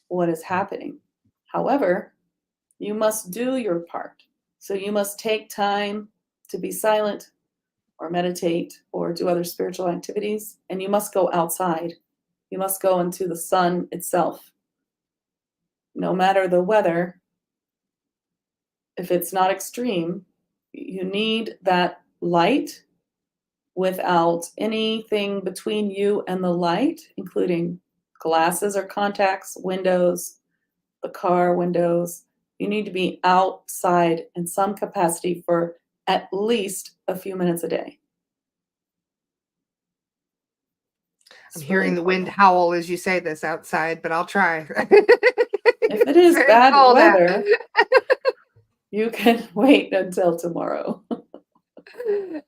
what is happening. However, you must do your part. So you must take time to be silent or meditate or do other spiritual activities, and you must go outside. You must go into the sun itself. No matter the weather, if it's not extreme, you need that light without anything between you and the light, including glasses or contacts, windows, the car windows. You need to be outside in some capacity for at least a few minutes a day. I'm hearing the wind howl as you say this outside, but I'll try. If it is bad weather, you can wait until tomorrow.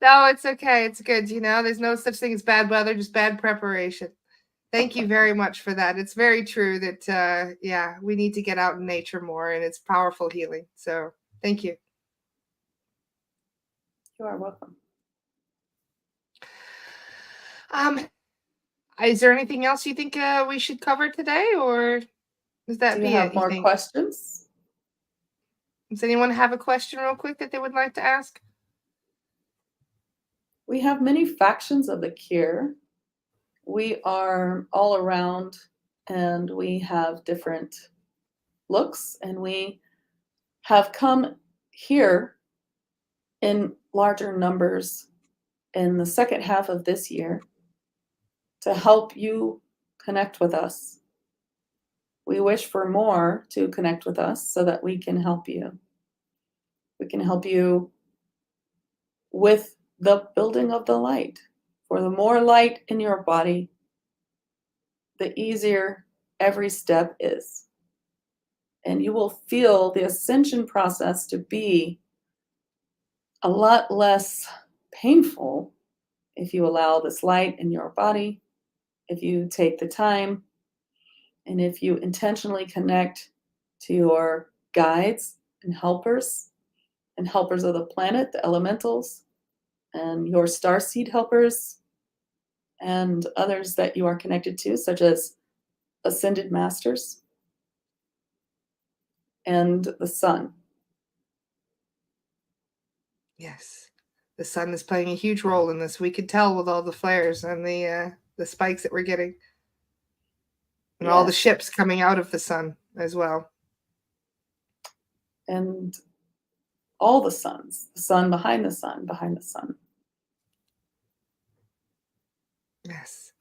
No, it's okay. It's good. You know, there's no such thing as bad weather, just bad preparation. Thank you very much for that. It's very true that, yeah, we need to get out in nature more, and it's powerful healing. So thank you. You are welcome. Is there anything else you think we should cover today, or does that Do be you have more questions? Does anyone have a question real quick that they would like to ask? We have many factions of the cure. We are all around, and we have different looks, and we have come here in larger numbers in the second half of this year to help you connect with us. We wish for more to connect with us so that we can help you. We can help you with the building of the light. For the more light in your body, the easier every step is. And you will feel the ascension process to be a lot less painful if you allow this light in your body, if you take the time, and if you intentionally connect to your guides and helpers of the planet, the elementals, and your starseed helpers, and others that you are connected to, such as ascended masters. and the sun. Yes. The sun is playing a huge role in this. We could tell with all the flares and the spikes that we're getting. And all the ships coming out of the sun as well. And all the suns, the sun behind the sun, behind the sun. Yes.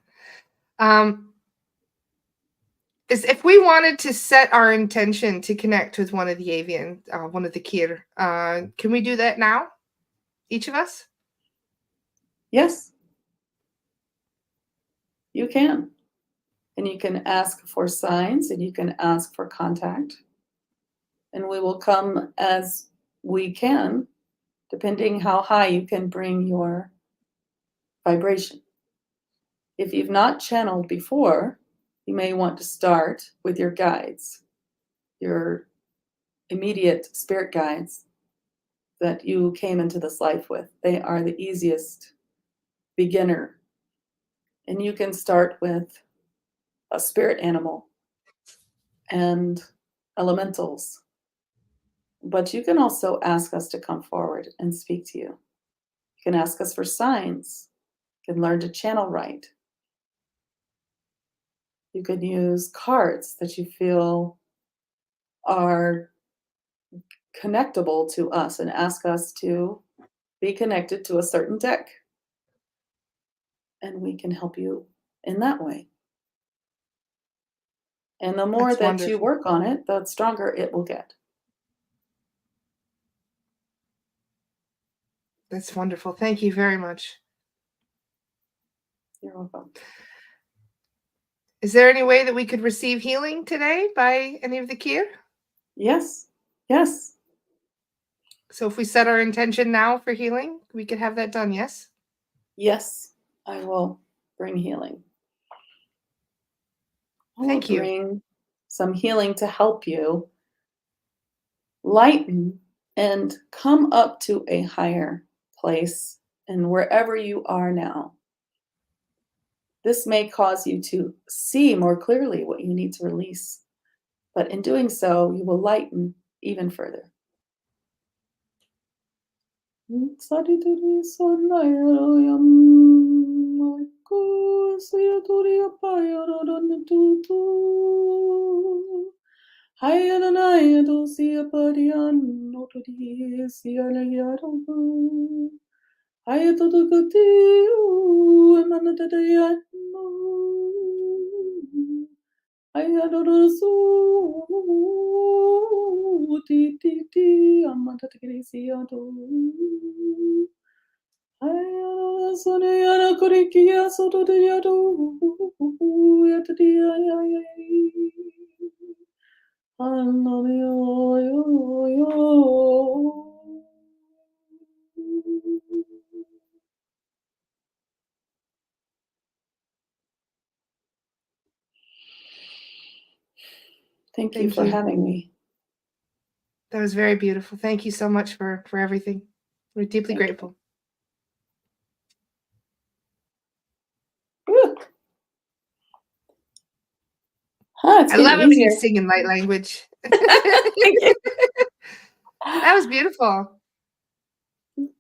If we wanted to set our intention to connect with one of the Avian, one of the Kir, can we do that now? Each of us? Yes. You can. And you can ask for signs and you can ask for contact. And we will come as we can, depending how high you can bring your vibration. If you've not channeled before, you may want to start with your guides, your immediate spirit guides that you came into this life with. They are the easiest beginner. And you can start with a spirit animal and elementals. But you can also ask us to come forward and speak to you. You can ask us for signs. You can learn to channel right. You could use cards that you feel are connectable to us and ask us to be connected to a certain deck. And we can help you in that way. And the more that you work on it, the stronger it will get. That's wonderful. Thank you very much. You're welcome. Is there any way that we could receive healing today by any of the Kir? Yes. Yes. So if we set our intention now for healing, we could have that done, yes? Yes, I will bring healing. Thank you. Bring some healing to help you lighten and come up to a higher place and wherever you are now. This may cause you to see more clearly what you need to release, but in doing so, you will lighten even further. Thank you for having me. That was very beautiful. Thank you so much for everything. We're deeply grateful. I love it when you sing in light language. Thank you. That was beautiful.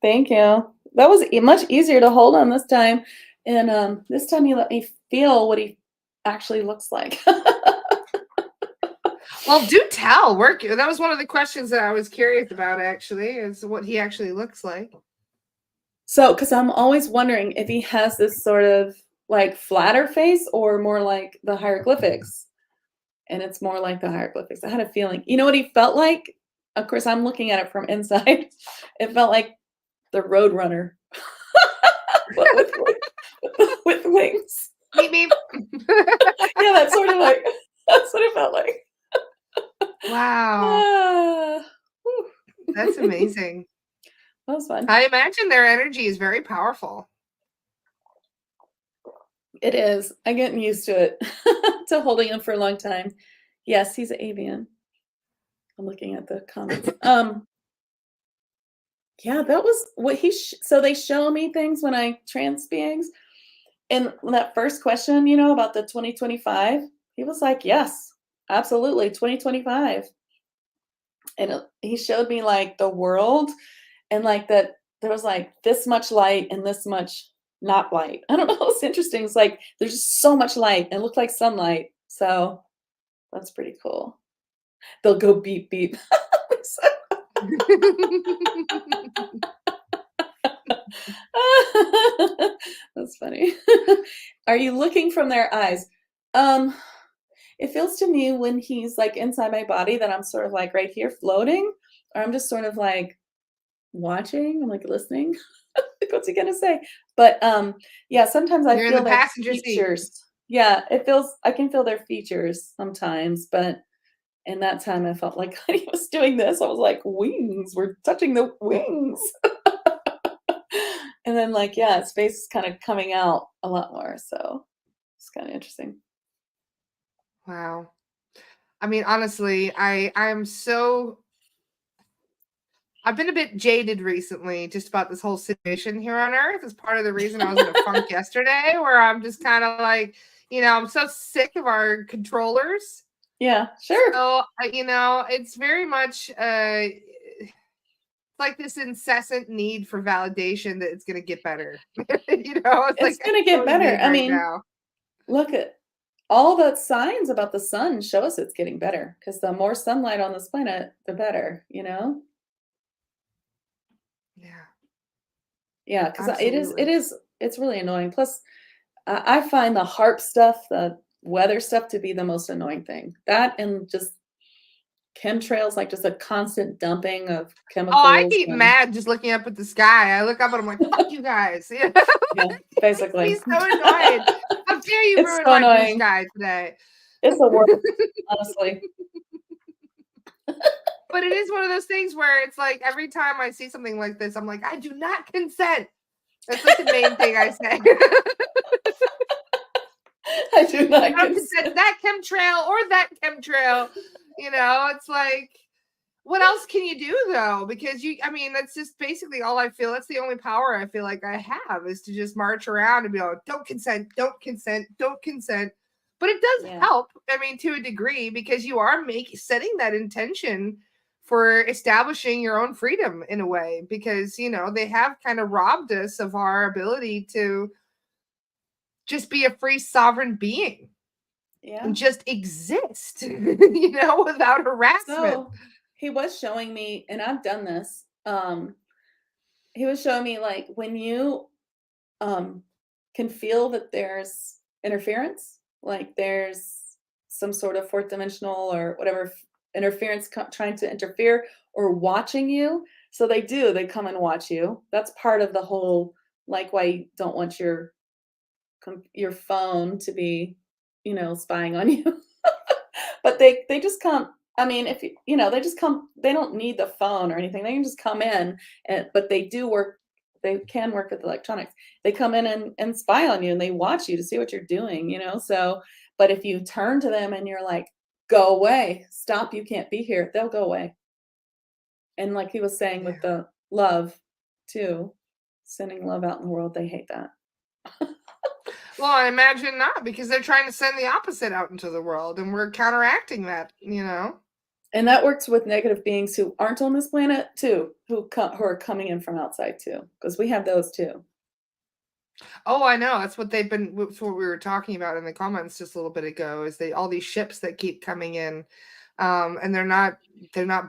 Thank you. That was much easier to hold on this time. And this time he let me feel what he actually looks like. Well, do tell. That was one of the questions that I was curious about, actually, is what he actually looks like. So, because I'm always wondering if he has this sort of like flatter face or more like the hieroglyphics. And it's more like the hieroglyphics. I had a feeling. You know what he felt like? Of course, I'm looking at it from inside. It felt like the Roadrunner. with wings. Meep, meep. Yeah, that's what it felt like. Wow. That's amazing. That was fun. I imagine their energy is very powerful. It is. I'm getting used to it, to holding him for a long time. Yes, he's an avian. I'm looking at the comments. Yeah, that was what so they show me things when I trance beings. And that first question, about the 2025, he was like, yes, absolutely, 2025. and he showed me like the world, and like that there was like this much light and this much not light. I don't know. It's interesting. It's like there's just so much light and it looked like sunlight. So that's pretty cool. They'll go beep beep. That's funny. Are you looking from their eyes? Um, it feels to me when he's like inside my body that I'm sort of like right here floating, or I'm just sort of like watching. I'm like listening. Like, what's he gonna say? But yeah, sometimes I You're in feel the their passenger seat. features. Yeah, it feels I can feel their features sometimes, but in that time I felt like he was doing this. I was like, wings, we're touching the wings. And then like, yeah, his face is kind of coming out a lot more. So it's kind of interesting. Wow. I mean, honestly, I've been a bit jaded recently just about this whole situation here on Earth. It's part of the reason I was in a funk yesterday, where I'm just kind of like, I'm so sick of our controllers. Yeah, sure. So, it's very much like this incessant need for validation that it's going to get better. It's like going to get better. I mean, now. Look at all the signs about the sun show us it's getting better, because the more sunlight on this planet, the better, Yeah. Yeah, because it's really annoying. Plus, I find the HARP stuff, the weather stuff, to be the most annoying thing. That and just chemtrails, like just a constant dumping of chemicals. Oh, I get mad just looking up at the sky. I look up and I'm like, fuck you guys. Yeah, basically. It's so annoying. How dare you ruin my blue sky today? It's the worst, honestly. But it is one of those things where it's like every time I see something like this, I'm like, I do not consent. That's like the main thing I say. I do not consent. That chemtrail or that chemtrail. It's like, what else can you do though? Because that's just basically all I feel. That's the only power I feel like I have, is to just march around and be like, don't consent, don't consent, don't consent. But it does help, to a degree, because you are setting that intention for establishing your own freedom in a way, because, they have kind of robbed us of our ability to just be a free sovereign being. Yeah. And just exist, without harassment. So he was showing me, and I've done this. He was showing me like when you can feel that there's interference, like there's some sort of fourth dimensional or whatever interference trying to interfere or watching you. So they come and watch you. That's part of the whole, like, why you don't want your phone to be, spying on you. But they just come. I mean, if they just come. They don't need the phone or anything. They can just come in, but they do work. They can work with electronics. They come in and spy on you, and they watch you to see what you're doing. So, but if you turn to them and you're like, "Go away, stop! You can't be here," they'll go away. And like he was saying with the love, too, sending love out in the world, they hate that. Well, I imagine not, because they're trying to send the opposite out into the world, and we're counteracting that, And that works with negative beings who aren't on this planet too, who are coming in from outside too, because we have those too. Oh, I know. That's what they've been. That's what we were talking about in the comments just a little bit ago. Is all these ships that keep coming in, and they're not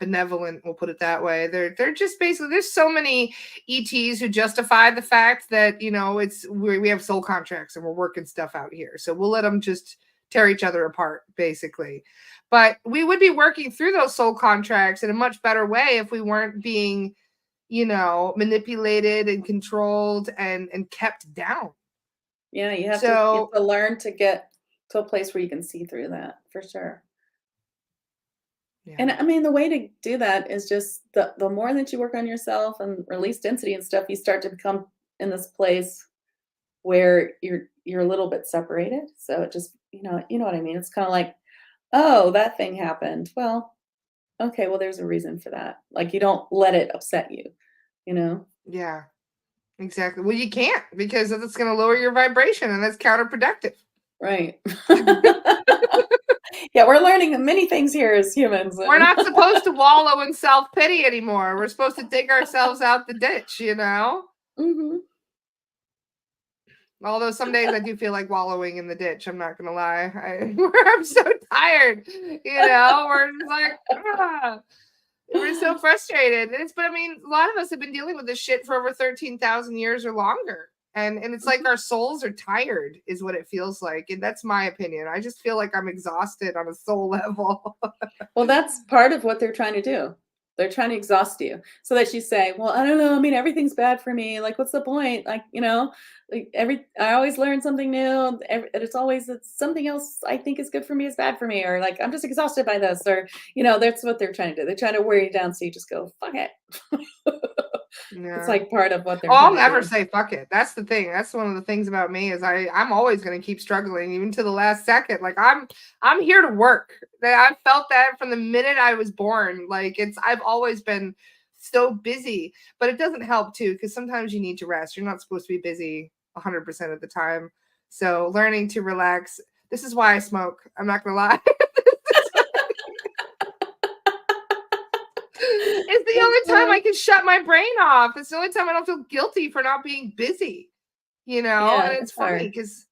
benevolent. We'll put it that way. They're just basically, there's so many ETs who justify the fact that we have soul contracts and we're working stuff out here, so we'll let them just tear each other apart, basically. But we would be working through those soul contracts in a much better way if we weren't being, manipulated and controlled and kept down. Yeah, you have to learn to get to a place where you can see through that, for sure. Yeah. And I mean, the way to do that is just the more that you work on yourself and release density and stuff, you start to become in this place where you're a little bit separated. So it just, you know what I mean? It's kind of like, oh, that thing happened. Well, okay, well, there's a reason for that. Like, you don't let it upset you, Yeah, exactly. Well, you can't, because it's going to lower your vibration, and that's counterproductive. Right. Yeah, we're learning many things here as humans. We're not supposed to wallow in self-pity anymore. We're supposed to dig ourselves out the ditch, you know? Mm-hmm. Although some days I do feel like wallowing in the ditch. I'm not gonna lie. I'm so tired. You know, we're just like, we're so frustrated. But I mean, a lot of us have been dealing with this shit for over 13,000 years or longer. And it's like our souls are tired, is what it feels like. And that's my opinion. I just feel like I'm exhausted on a soul level. Well, that's part of what they're trying to do. They're trying to exhaust you so that you say, well, I don't know. I mean, everything's bad for me. Like, what's the point? Like, you know, like I always learn something new. It's something else I think is good for me is bad for me. Or like, I'm just exhausted by this. Or, you know, that's what they're trying to do. They're trying to wear you down. So you just go, fuck it. Yeah. It's like part of what they're I'll never say fuck it. That's the thing. That's one of the things about me is I'm always going to keep struggling even to the last second. Like I'm here to work. I felt that from the minute I was born. Like I've always been so busy, but it doesn't help too, because sometimes you need to rest. You're not supposed to be busy 100% of the time. So learning to relax. This is why I smoke. I'm not going to lie. It's the only time I can shut my brain off. It's the only time I don't feel guilty for not being busy, you know? Yeah, and it's funny because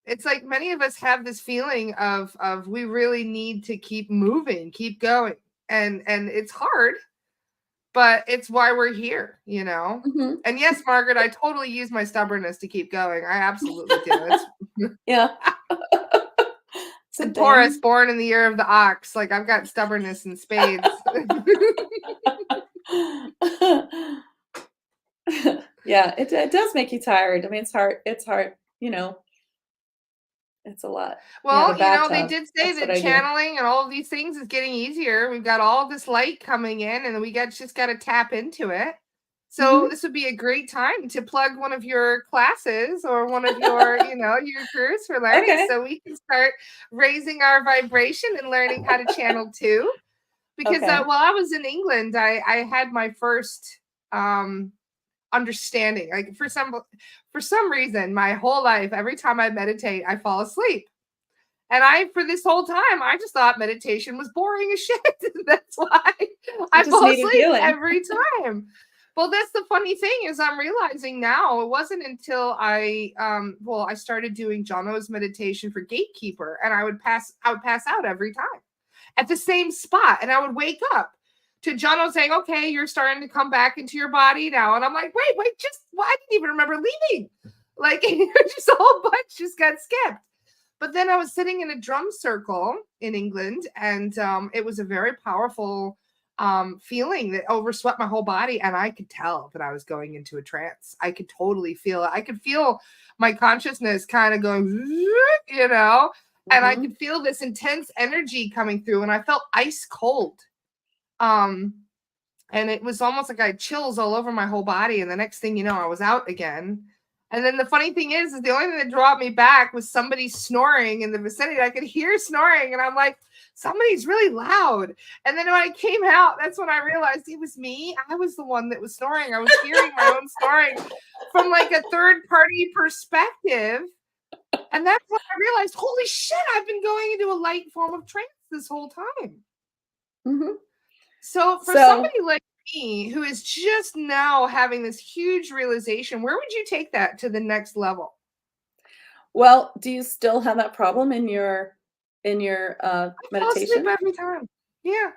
it's like many of us have this feeling of we really need to keep moving, keep going. And it's hard, but it's why we're here, you know? Mm-hmm. And yes, Margaret, I totally use my stubbornness to keep going. I absolutely do. Yeah. And Taurus, born in the year of the ox. Like I've got stubbornness in spades. Yeah, it does make you tired. I mean, it's hard, you know. It's a lot. Well, you know, they did say that channeling and all of these things is getting easier. We've got all this light coming in, and we just got to tap into it. So this would be a great time to plug one of your classes or one of your, you know, your groups for learning, so we can start raising our vibration and learning how to channel too. Because while I was in England, I had my first understanding. Like for some reason, my whole life, every time I meditate, I fall asleep. And for this whole time, I just thought meditation was boring as shit. That's why I fall asleep every time. Well, that's the funny thing is I'm realizing now it wasn't until I started doing Jono's meditation for Gatekeeper, and I would pass out every time at the same spot. And I would wake up to Jono saying, okay, you're starting to come back into your body now. And I'm like, wait, I didn't even remember leaving. Like just a whole bunch just got skipped. But then I was sitting in a drum circle in England, and it was a very powerful feeling that overswept my whole body. And I could tell that I was going into a trance. I could totally feel it. I could feel my consciousness kind of going, you know, and I could feel this intense energy coming through, and I felt ice cold. And it was almost like I had chills all over my whole body. And the next thing you know, I was out again. And then the funny thing is the only thing that brought me back was somebody snoring in the vicinity. I could hear snoring, and I'm like, somebody's really loud. And then when I came out, that's when I realized it was me. I was the one that was snoring. I was hearing my own snoring from like a third party perspective. And that's when I realized, holy shit, I've been going into a light form of trance this whole time. So for somebody like me who is just now having this huge realization, where would you take that to the next level? Well, do you still have that problem in your meditation? Every time. Yeah.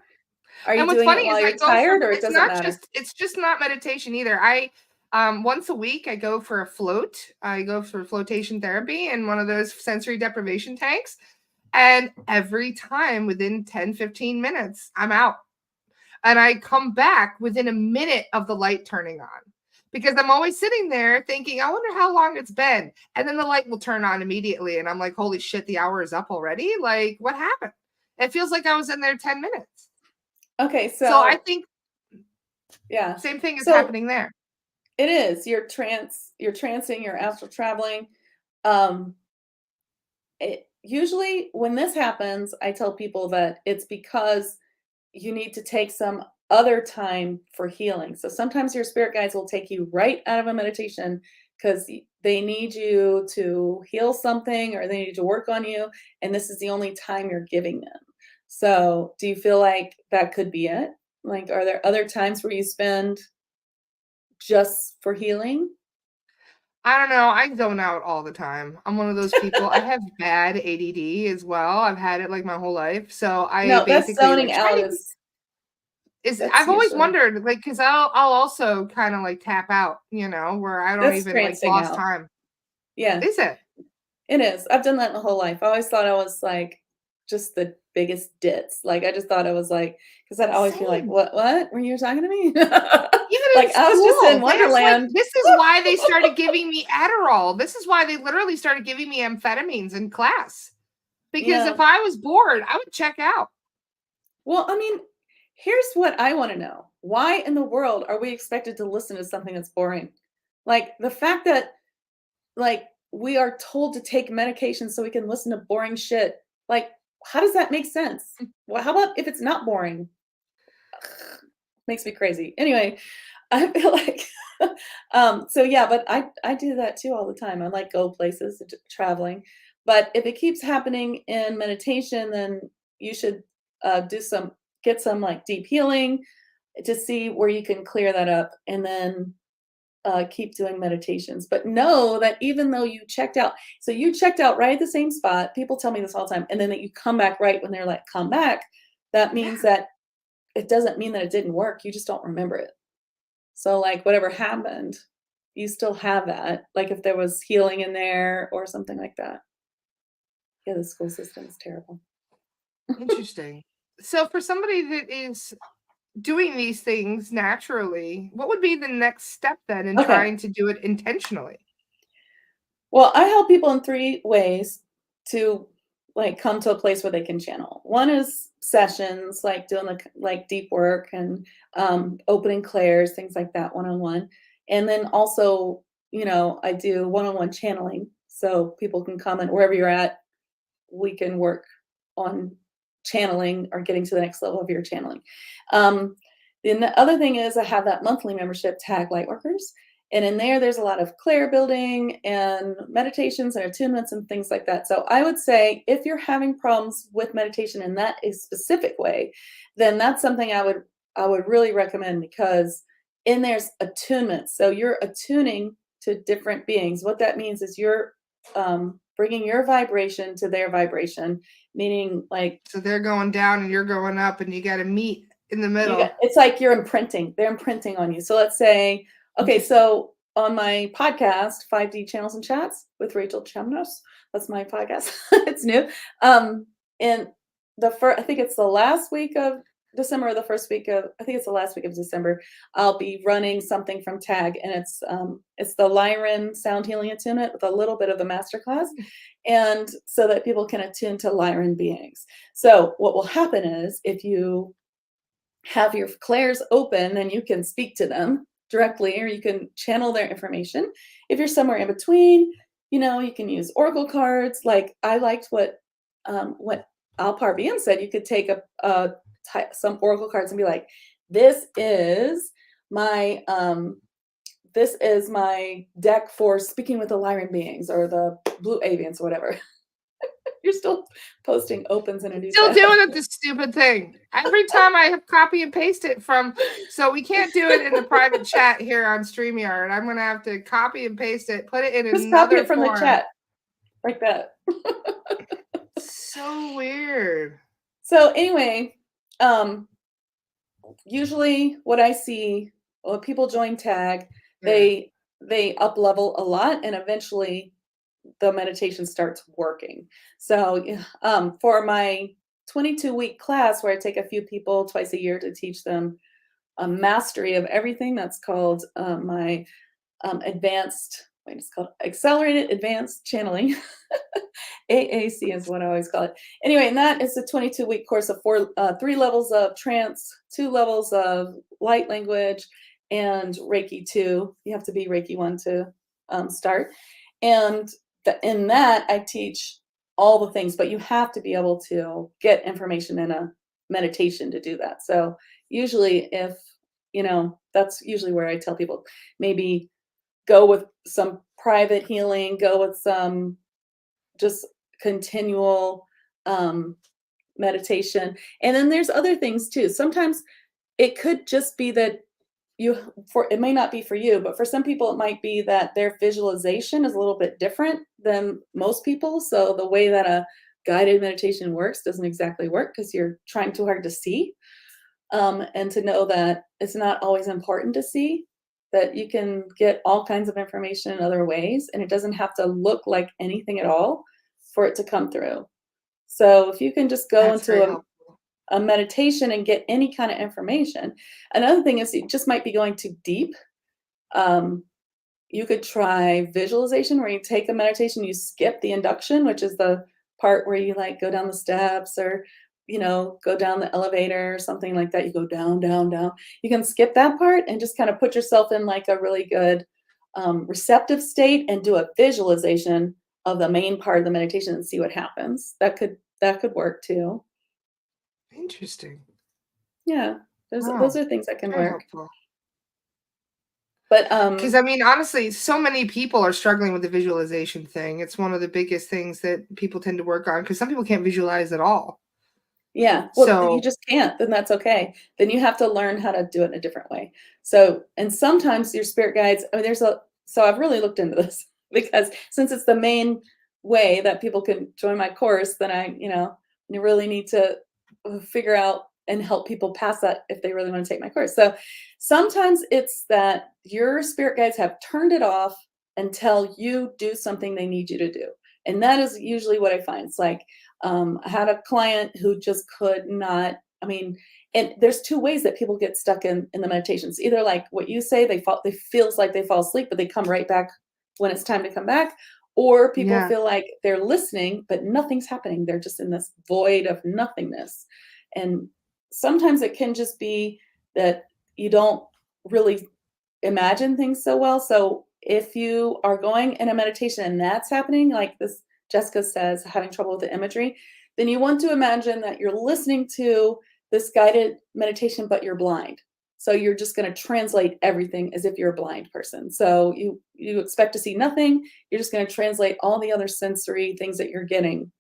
Are you doing it while you're tired, or it doesn't matter? It's just not meditation either. I once a week I go for a float. I go for flotation therapy in one of those sensory deprivation tanks. And every time within 10-15 minutes, I'm out. And I come back within a minute of the light turning on, because I'm always sitting there thinking, I wonder how long it's been. And then the light will turn on immediately. And I'm like, holy shit, the hour is up already. Like, what happened? It feels like I was in there 10 minutes. Okay. So I think, yeah, same thing is happening there. It is. You're trancing, you're astral traveling. Usually when this happens, I tell people that it's because you need to take some other time for healing. So sometimes your spirit guides will take you right out of a meditation because they need you to heal something or they need to work on you, and this is the only time you're giving them. So do you feel like that could be it? Like, are there other times where you spend just for healing? I don't know. I zone out all the time. I'm one of those people. I have bad ADD as well. I've had it like my whole life. So I No, that's basically zoning like try out to is that's I've always usually wondered like because I'll also kind of like tap out, where I don't that's even like trancing lost out. time. Yeah, Is it? it is. I've done that my whole life. I always thought I was like just the biggest ditz. Like I just thought I was like, because I'd always be like, Same. What? Were you talking to me? Even in Like I was just in school, there's like Wonderland. this is why they started giving me Adderall. This is why they literally started giving me amphetamines in class. Because Yeah. if I was bored, I would check out. Well, I mean, here's what I want to know. Why in the world are we expected to listen to something that's boring? Like the fact that like we are told to take medication so we can listen to boring shit. Like, how does that make sense? Well, how about if it's not boring? Makes me crazy. Anyway, I feel like so yeah, but I do that too all the time. I like go places, traveling. But if it keeps happening in meditation, then you should do some get some like deep healing to see where you can clear that up and then keep doing meditations. But know that even though you checked out, so you checked out right at the same spot, people tell me this all the time, and then that you come back right when they're like, come back, that means Yeah. that it doesn't mean that it didn't work. You just don't remember it. So, like, whatever happened, you still have that. Like, if there was healing in there or something like that. Yeah, the school system is terrible. Interesting. So for somebody that is doing these things naturally, what would be the next step then in Okay. trying to do it intentionally? Well, I help people in 3 ways to, like, come to a place where they can channel. One is sessions, like doing the like deep work and opening clairs, things like that, one-on-one. And then also, I do one-on-one channeling, so people can come and wherever you're at, we can work on channeling or getting to the next level of your channeling. Um, then the other thing is I have that monthly membership, TAG Lightworkers. And in there, there's a lot of clair building and meditations and attunements and things like that. So I would say if you're having problems with meditation in that a specific way, then that's something I would really recommend because in there's attunement. So you're attuning to different beings. What that means is you're bringing your vibration to their vibration, meaning like So they're going down and you're going up and you got to meet in the middle. it's like you're imprinting. They're imprinting on you. So let's say, okay, so on my podcast, 5D Channels and Chats with Rachel Chemnos, that's my podcast. It's new. And I think it's the last week of December or the first week of, I think it's the last week of December. I'll be running something from TAG, and it's the Lyran sound healing attunement with a little bit of the masterclass, and so that people can attune to Lyran beings. So what will happen is if you have your clairs open and you can speak to them directly or you can channel their information. If you're somewhere in between, you can use oracle cards. Like I liked what Alparabeam said. You could take some oracle cards and be like, this is my deck for speaking with the Lyran beings or the blue avians or whatever. You're still posting opens in a new Still tab. doing it, this stupid thing. Every time I have copy and paste it so we can't do it in the private chat here on StreamYard. I'm going to have to copy and paste it, put it in Just copy another it from form. the chat like that. So weird. So anyway, usually what I see when people join TAG, they up level a lot and eventually the meditation starts working. So for my 22-week class where I take a few people twice a year to teach them a mastery of everything, that's called my it's called Accelerated Advanced Channeling. AAC is what I always call it. Anyway, and that is a 22-week course of 3 levels of trance, 2 levels of light language, and Reiki 2. You have to be Reiki 1 to start. And in that, I teach all the things, but you have to be able to get information in a meditation to do that. So usually that's usually where I tell people maybe go with some private healing, go with some just continual meditation. And then there's other things too. Sometimes it could just be that it may not be for you, but for some people it might be that their visualization is a little bit different than most people. So the way that a guided meditation works doesn't exactly work because you're trying too hard to see. And to know that it's not always important to see, that you can get all kinds of information in other ways, and it doesn't have to look like anything at all for it to come through. So if you can just go That's very into helpful. a meditation and get any kind of information. Another thing is you just might be going too deep. You could try visualization where you take a meditation, you skip the induction, which is the part where you like go down the steps or go down the elevator or something like that. You go down, down, down. You can skip that part and just kind of put yourself in like a really good receptive state and do a visualization of the main part of the meditation and see what happens. That could work too. Interesting. Yeah, those Wow. are things that can Very work. helpful. But Because I mean, honestly, so many people are struggling with the visualization thing. It's one of the biggest things that people tend to work on because some people can't visualize at all. yeah, well, then you So just can't, then that's okay. Then you have to learn how to do it in a different way. So, and sometimes your spirit guides, I mean, so I've really looked into this because since it's the main way that people can join my course, then you really need to figure out and help people pass that if they really want to take my course. So sometimes it's that your spirit guides have turned it off until you do something they need you to do. And that is usually what I find. It's like, I had a client who just could not, I mean, and there's two ways that people get stuck in the meditations. Either like what you say, they feels like they fall asleep, but they come right back when it's time to come back. Or people yeah, feel like they're listening, but nothing's happening. They're just in this void of nothingness. And sometimes it can just be that you don't really imagine things so well. So if you are going in a meditation and that's happening, like this Jessica says, having trouble with the imagery, then you want to imagine that you're listening to this guided meditation, but you're blind. So you're just going to translate everything as if you're a blind person. So you expect to see nothing. You're just going to translate all the other sensory things that you're getting.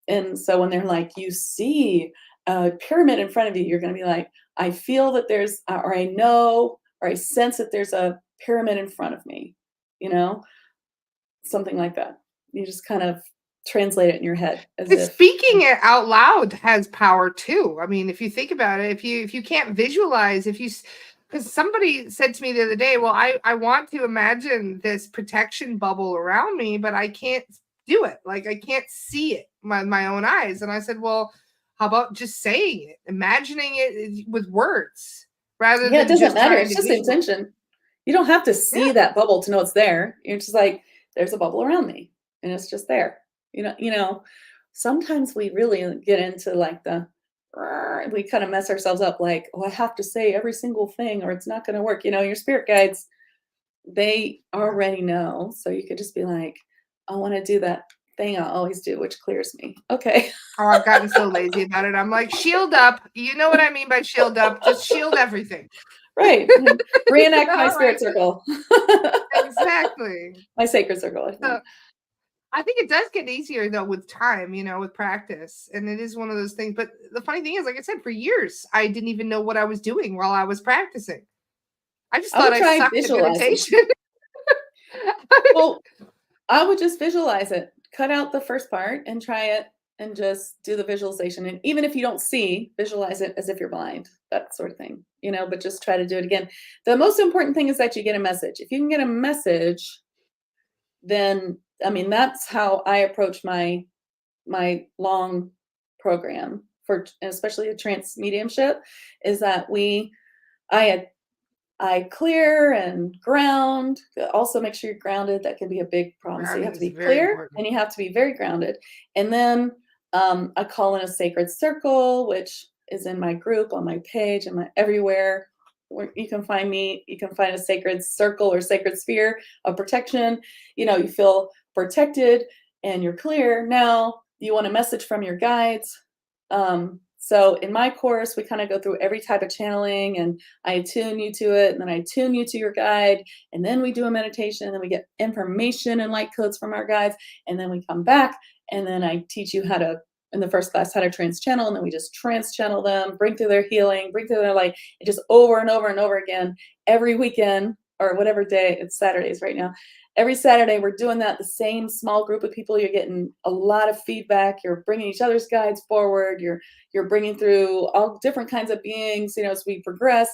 And so when they're like, you see a pyramid in front of you, you're going to be like, I feel that there's, or I know, or I sense that there's a pyramid in front of me, something like that. You just kind of translate it in your head as and if. speaking it out loud has power too. I mean, if you think about it, if you can't visualize, because somebody said to me the other day, well, I want to imagine this protection bubble around me, but I can't do it. Like I can't see it with my own eyes. And I said, well, how about just saying it, imagining it with words rather Yeah, it than doesn't just matter. trying It's to just visualize? intention. You don't have to see Yeah. that bubble to know it's there. You're just like, there's a bubble around me and it's just there. Sometimes we really get into like we kind of mess ourselves up like, oh, I have to say every single thing or it's not going to work. Your spirit guides, they already know. So you could just be like, I want to do that thing I always do, which clears me. Okay. Oh, I've gotten so lazy about it. I'm like, shield up. You know what I mean by shield up? Just shield everything. Right. Reenact my spirit Like, circle. exactly. My sacred circle, I So think. I think it does get easier though with time, with practice. And it is one of those things. But the funny thing is, like I said, for years, I didn't even know what I was doing while I was practicing. I just I thought would I try sucked at visualizing. meditation. Well, I would just visualize it. Cut out the first part and try it and just do the visualization. And even if you don't see, visualize it as if you're blind, that sort of thing, but just try to do it again. The most important thing is that you get a message. If you can get a message, then, I mean, that's how I approach my long program especially a trance mediumship, is that I clear and ground. Also, make sure you're grounded. That can be a big problem. So you have Grounding to is be very clear important. and you have to be very grounded. And then I call in a sacred circle, which is in my group, on my page, and everywhere where you can find me. You can find a sacred circle or sacred sphere of protection. You feel protected and you're clear. Now you want a message from your guides. So in my course, we kind of go through every type of channeling, and I attune you to it, and then I attune you to your guide, and then we do a meditation, and then we get information and light codes from our guides, and then we come back, and then I teach you how to, in the first class, how to trans channel, and then we just trans channel them, bring through their healing, bring through their light, and just over and over and over again every weekend, or whatever day. It's Saturdays right now. Every Saturday, we're doing that. The same small group of people. You're getting a lot of feedback. You're bringing each other's guides forward. You're bringing through all different kinds of beings. As we progress,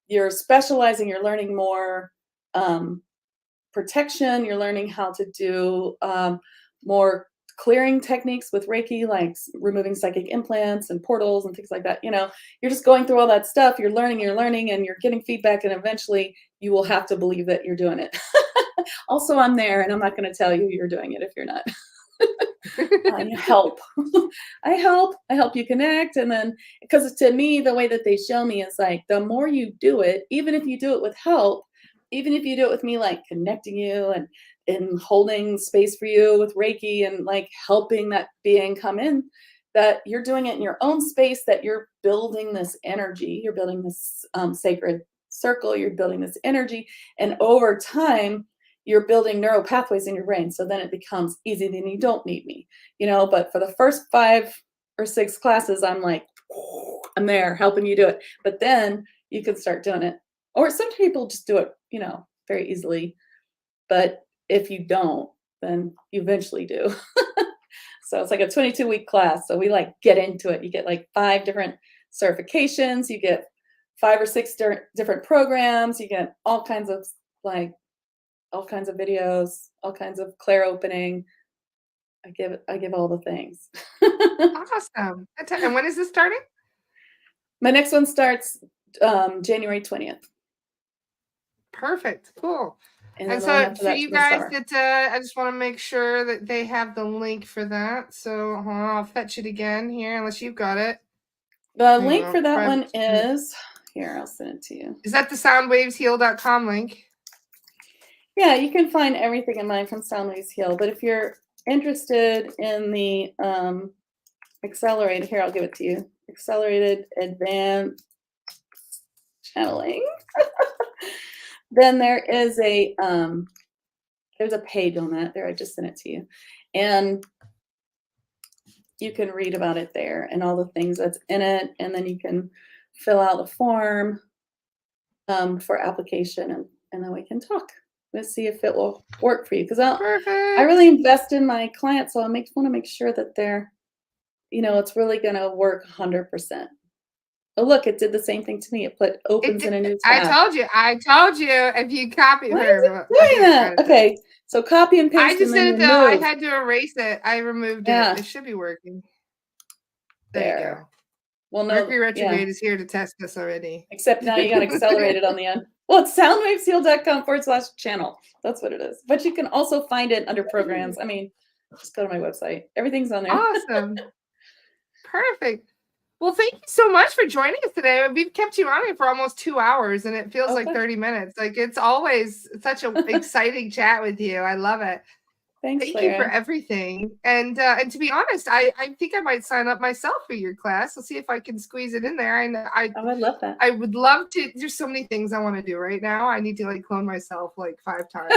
you're specializing. You're learning more protection. You're learning how to do more clearing techniques with Reiki, like removing psychic implants and portals and things like that. You're just going through all that stuff. You're learning, and you're getting feedback, and eventually you will have to believe that you're doing it. Also, I'm there, and I'm not going to tell you you're doing it if you're not. I help. I help you connect. And then, because to me, the way that they show me is like, the more you do it, even if you do it with help, even if you do it with me, like connecting you and holding space for you with Reiki and like helping that being come in, that you're doing it in your own space, that you're building this energy, you're building this sacred circle, you're building this energy. And over time, you're building neural pathways in your brain. So then it becomes easy. Then you don't need me, but for the first 5 or 6 classes, I'm like, I'm there helping you do it. But then you can start doing it. Or some people just do it, very easily. But if you don't, then you eventually do. So it's like a 22-week class. So we like get into it. You get like 5 different certifications. You get 5 or 6 different programs. You get all kinds of videos, all kinds of clair opening. I give all the things. Awesome. And when is this starting? My next one starts January 20th. Perfect. Cool. And so for you guys that I just want to make sure that they have the link for that. So I'll fetch it again here, unless you've got it. The link for that one is here. I'll send it to you. Is that the soundwavesheal.com link? Yeah, you can find everything in mine from Soundwaves Heal. But if you're interested in the accelerated, here, I'll give it to you. Accelerated advanced channeling. Then there is there's a page on that there. I just sent it to you. And you can read about it there and all the things that's in it. And then you can fill out a form for application, and then we can talk. Let's see if it will work for you. Because I really invest in my clients, so I want to make sure that they're, it's really going to work 100%. Oh, look, it did the same thing to me. It opens in a new tab. I told you if you copy her. Doing that? Okay, so copy and paste. I just did it though. I had to erase it. I removed it. It should be working. There you go. Well, no, Mercury retrograde is here to test us already. Except now you got accelerated on the end. Well, it's soundwavesheal.com/channel. That's what it is. But you can also find it under programs. I mean, just go to my website. Everything's on there. Awesome. Perfect. Well, thank you so much for joining us today. We've kept you on here for almost 2 hours, and it feels like 30 minutes. Like, it's always such an exciting chat with you. I love it. Thanks, Thank you for everything. And to be honest, I think I might sign up myself for your class. I'll see if I can squeeze it in there. I would love that. I would love to. There's so many things I want to do right now. I need to like clone myself like 5 times.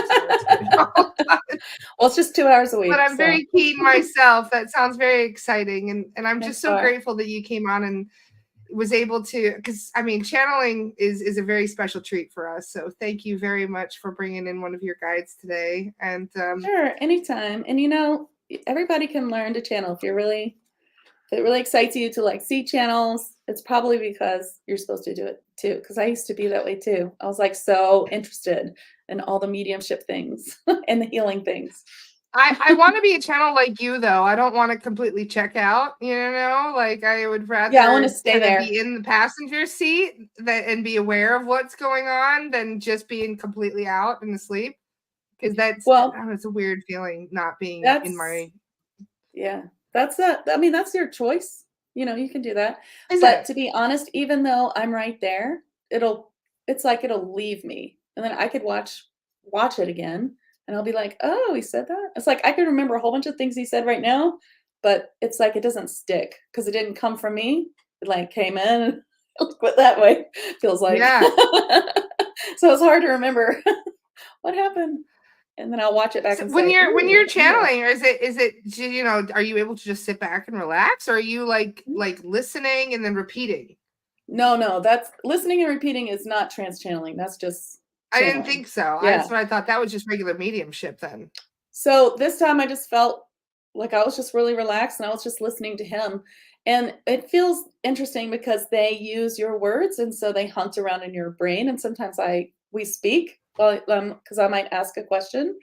Well, it's just 2 hours a week. But I'm very keen myself. That sounds very exciting. And I'm just so grateful that you came on and was able to, because I mean, channeling is a very special treat for us. So thank you very much for bringing in one of your guides today. And sure, anytime. And everybody can learn to channel if it really excites you to like see channels. It's probably because you're supposed to do it too. Because I used to be that way too. I was like so interested in all the mediumship things and the healing things. I want to be a channel like you, though. I don't want to completely check out, like I would rather I want to stay there, be in the passenger seat and be aware of what's going on than just being completely out and asleep. Because it's a weird feeling not being in my. Yeah, that's your choice. You can do that. But to be honest, even though I'm right there, it's like it'll leave me. And then I could watch it again. And I'll be like, oh, he said that? It's like I can remember a whole bunch of things he said right now, but it's like it doesn't stick because it didn't come from me. like came in and went that way, feels like. Yeah. So it's hard to remember what happened. And then I'll watch it back So and when say, you're "Ooh, channeling, or is it you know, are you able to just sit back and relax, or are you like listening and then repeating? No, that's listening and repeating is not trance channeling. That's just I didn't channeling. think so. Yeah. That's what I thought. That was just regular mediumship then. So this time I just felt like I was just really relaxed and I was just listening to him. And it feels interesting because they use your words and so they hunt around in your brain. And sometimes we speak because I might ask a question.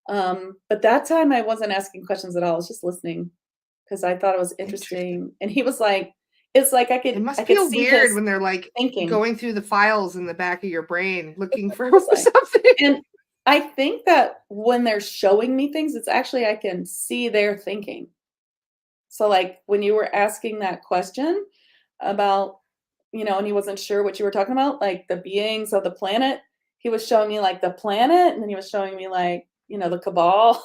But that time I wasn't asking questions at all. I was just listening because I thought it was interesting. And he was like, it's like I It could must I could feel see weird his when they're like thinking. going through the files in the back of your brain looking for Like, something. and I think that when they're showing me things, it's actually I can see their thinking. So, like, when you were asking that question about, and he wasn't sure what you were talking about, like the beings of the planet, he was showing me like the planet, and then he was showing me like, the cabal.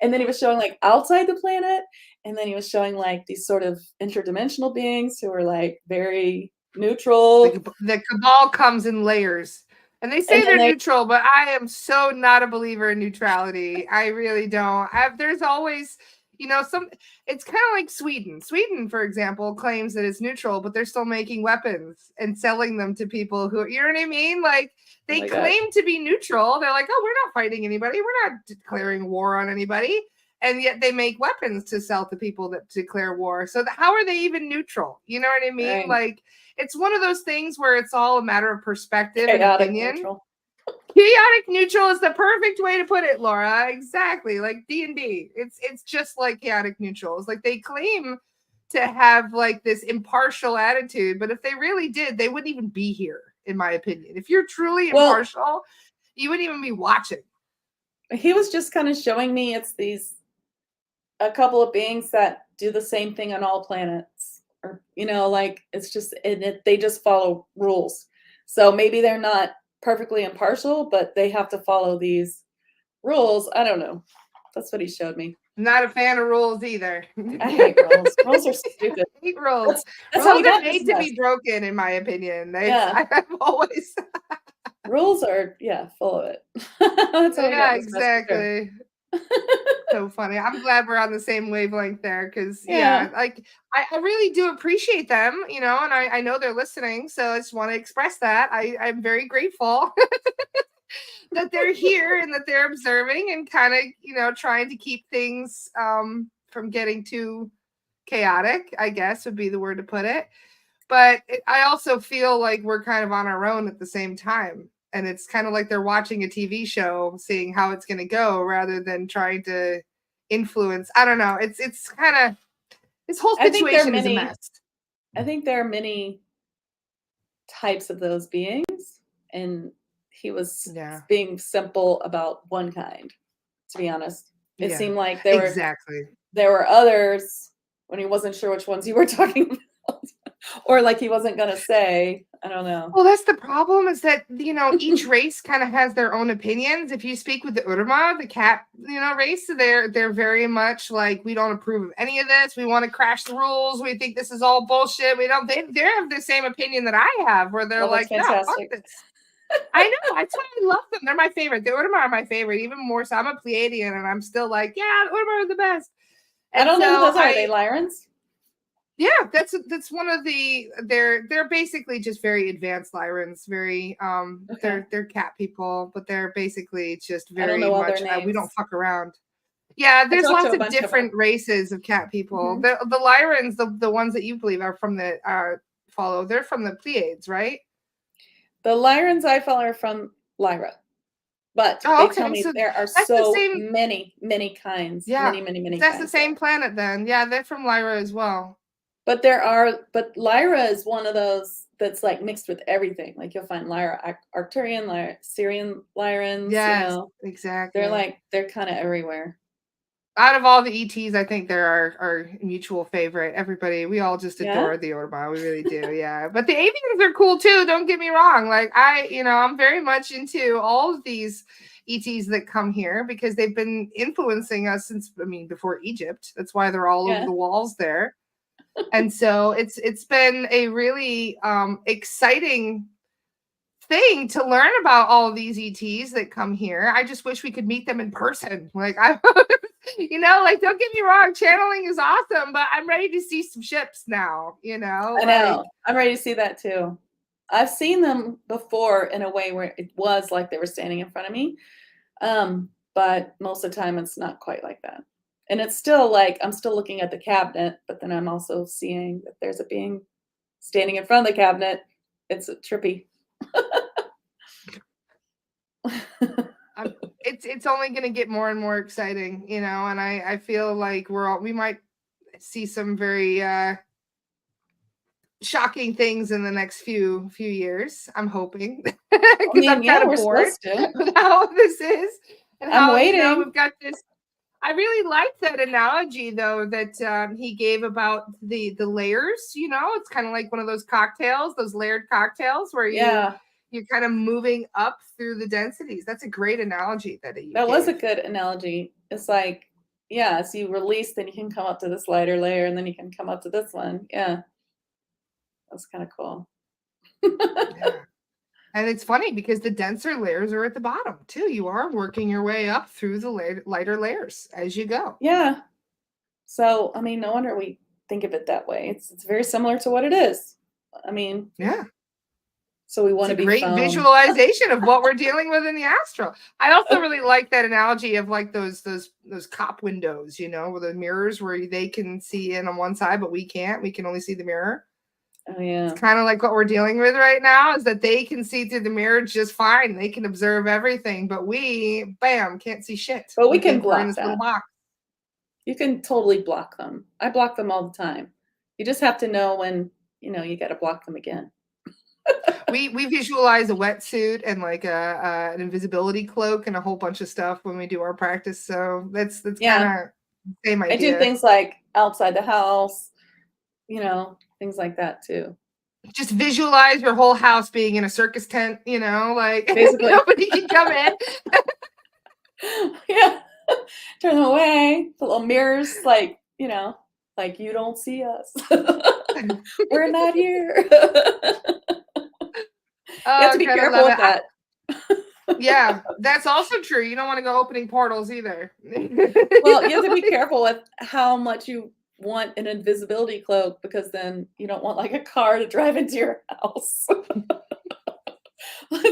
And then he was showing like outside the planet, and then he was showing like these sort of interdimensional beings who were like very neutral. The cabal comes in layers. And they say And then they're neutral, but I am so not a believer in neutrality. I really don't. There's always, it's kind of like Sweden. Sweden, for example, claims that it's neutral, but they're still making weapons and selling them to people who, you know what I mean? Like they claim to be neutral. They're like, oh, we're not fighting anybody. We're not declaring war on anybody. And yet they make weapons to sell to people that declare war. So how are they even neutral? You know what I mean? Right. Like, it's one of those things where it's all a matter of perspective Chaotic and opinion. Neutral. Chaotic neutral is the perfect way to put it, Laura. Exactly. Like D&D. It's just like chaotic neutral. It's like they claim to have like this impartial attitude, but if they really did, they wouldn't even be here, in my opinion. If you're truly impartial, you wouldn't even be watching. He was just kind of showing me it's a couple of beings that do the same thing on all planets, or like it's just they just follow rules. So maybe they're not perfectly impartial, but they have to follow these rules. I don't know. That's what he showed me. Not a fan of rules either. I hate rules. Rules are stupid. I hate rules. That's rules are made to be broken, in my opinion. I've always rules are full of it. That's how exactly. So funny. I'm glad we're on the same wavelength there because like I really do appreciate them, and I know they're listening, so I just want to express that. I'm very grateful that they're here and that they're observing and kind of, trying to keep things from getting too chaotic, I guess would be the word to put it. But I also feel like we're kind of on our own at the same time. And it's kind of like they're watching a TV show, seeing how it's going to go rather than trying to influence. I don't know. It's kind of, this whole situation is a mess. I think there are many types of those beings, and he was being simple about one kind, to be honest. It seemed like there were others when he wasn't sure which ones you were talking about. Or like he wasn't going to say, I don't know. Well, that's the problem is that, each race kind of has their own opinions. If you speak with the Urma, the cat, race, they're very much like, we don't approve of any of this. We want to crash the rules. We think this is all bullshit. They have the same opinion that I have where they're like, no, fuck this. I know. That's why I love them. They're my favorite. The Urma are my favorite, even more so. I'm a Pleiadian and I'm still like, yeah, the Urma are the best. And I don't know who those are. Are they Lyrans? Yeah, that's one of the they're basically just very advanced Lyrans, very they're cat people, but they're basically just very much we don't fuck around. Yeah, there's lots of different races of cat people. Mm-hmm. The Lyrans, the ones that you believe are from the follow, they're from the Pleiades, right? The Lyrans I follow are from Lyra. But they tell me there are so many kinds. Yeah, many That's the same planet then. Yeah, they're from Lyra as well. But Lyra is one of those that's like mixed with everything. Like you'll find Lyra Arcturian, Lyra Syrian Lyrans. Yes, exactly. They're kind of everywhere. Out of all the ETs, I think they're our mutual favorite. Everybody, we all just adore the Urma. We really do, yeah. But the Avians are cool too. Don't get me wrong. Like I'm very much into all of these ETs that come here because they've been influencing us since, before Egypt. That's why they're all over the walls there. And so it's been a really exciting thing to learn about all of these ETs that come here. I just wish we could meet them in person. Like I like don't get me wrong, channeling is awesome, but I'm ready to see some ships now, I know. I'm ready to see that too. I've seen them before in a way where it was like they were standing in front of me. But most of the time it's not quite like that. And it's still like I'm still looking at the cabinet, but then I'm also seeing that there's a being standing in front of the cabinet. It's trippy. It's only going to get more and more exciting, and I feel like we might see some very shocking things in the next few years. I'm hoping, because I'm kind of bored with how this is and how waiting. We've got this. I really like that analogy though that he gave about the layers. It's kind of like one of those cocktails, those layered cocktails where you're kind of moving up through the densities. That's a great analogy that you gave. Was a good analogy. It's like, as you release, then you can come up to this lighter layer, and then you can come up to this one. Yeah. That's kind of cool. Yeah. And it's funny because the denser layers are at the bottom too. You are working your way up through the lighter layers as you go. Yeah. So, no wonder we think of it that way. It's very similar to what it is. Yeah. So we want to be great visualization of what we're dealing with in the astral. I also really like that analogy of like those cop windows, where the mirrors where they can see in on one side, but we can't. We can only see the mirror. Oh yeah. It's kind of like what we're dealing with right now is that they can see through the mirror just fine. They can observe everything, but we, can't see shit. But we can block in this little box. You can totally block them. I block them all the time. You just have to know when, you got to block them again. we visualize a wetsuit and like an invisibility cloak and a whole bunch of stuff when we do our practice. So that's kind of same idea. I do things like outside the house, things like that too. Just visualize your whole house being in a circus tent, like basically nobody can come in. Yeah. Turn them away. The little mirrors, like, like you don't see us. We're not here. You have to be careful with that. Yeah, that's also true. You don't want to go opening portals either. Well, you have to be careful with how much you want an invisibility cloak, because then you don't want like a car to drive into your house.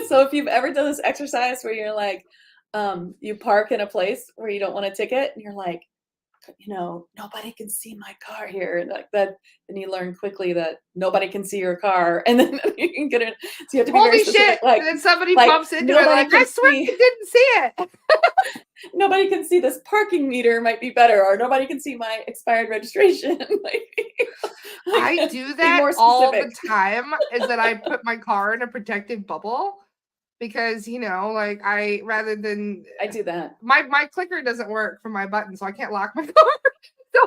So if you've ever done this exercise where you're like, you park in a place where you don't want a ticket and you're like, nobody can see my car here, and like that, then you learn quickly that nobody can see your car, and then you can get it. So you have to be holy very specific, shit! Like, and then somebody bumps into it, like, I swear you didn't see it. Nobody can see this parking meter might be better, or nobody can see my expired registration. I do that all the time. Is that I put my car in a protective bubble. Because like rather than I do that. My clicker doesn't work for my button, so I can't lock my car. So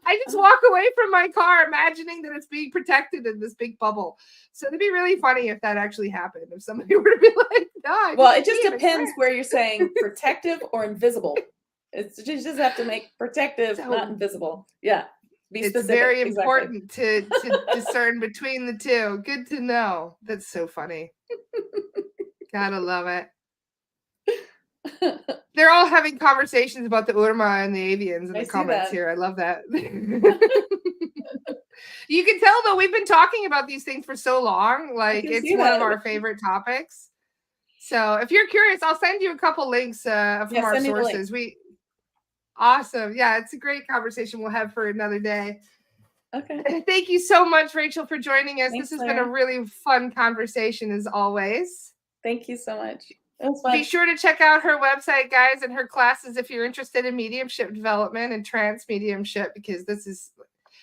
I just walk away from my car, imagining that it's being protected in this big bubble. So it'd be really funny if that actually happened. If somebody were to be like, "No." Well, it just depends where you're saying protective or invisible. You just have to make protective, not invisible. Yeah. It's specific. Very important to discern between the two. Good to know. That's so funny. Gotta love it. They're all having conversations about the Urma and the Avians in the comments here. I love that. You can tell though, we've been talking about these things for so long. Like it's one of our favorite topics. So if you're curious, I'll send you a couple links from our sources. Awesome. Yeah, it's a great conversation we'll have for another day. Okay. Thank you so much, Rachel, for joining us. Thanks, this has been a really fun conversation as always. Thank you so much. It was fun. Be sure to check out her website, guys, and her classes if you're interested in mediumship development and trance mediumship, because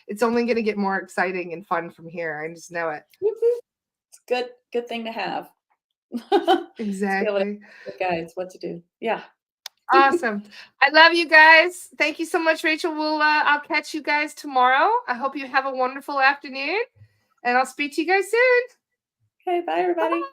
it's only going to get more exciting and fun from here. I just know it. It's good thing to have. Exactly. Guys, what to do. Yeah. Awesome. I love you guys. Thank you so much, Rachel. I'll catch you guys tomorrow. I hope you have a wonderful afternoon, and I'll speak to you guys soon. Okay, bye everybody. Bye.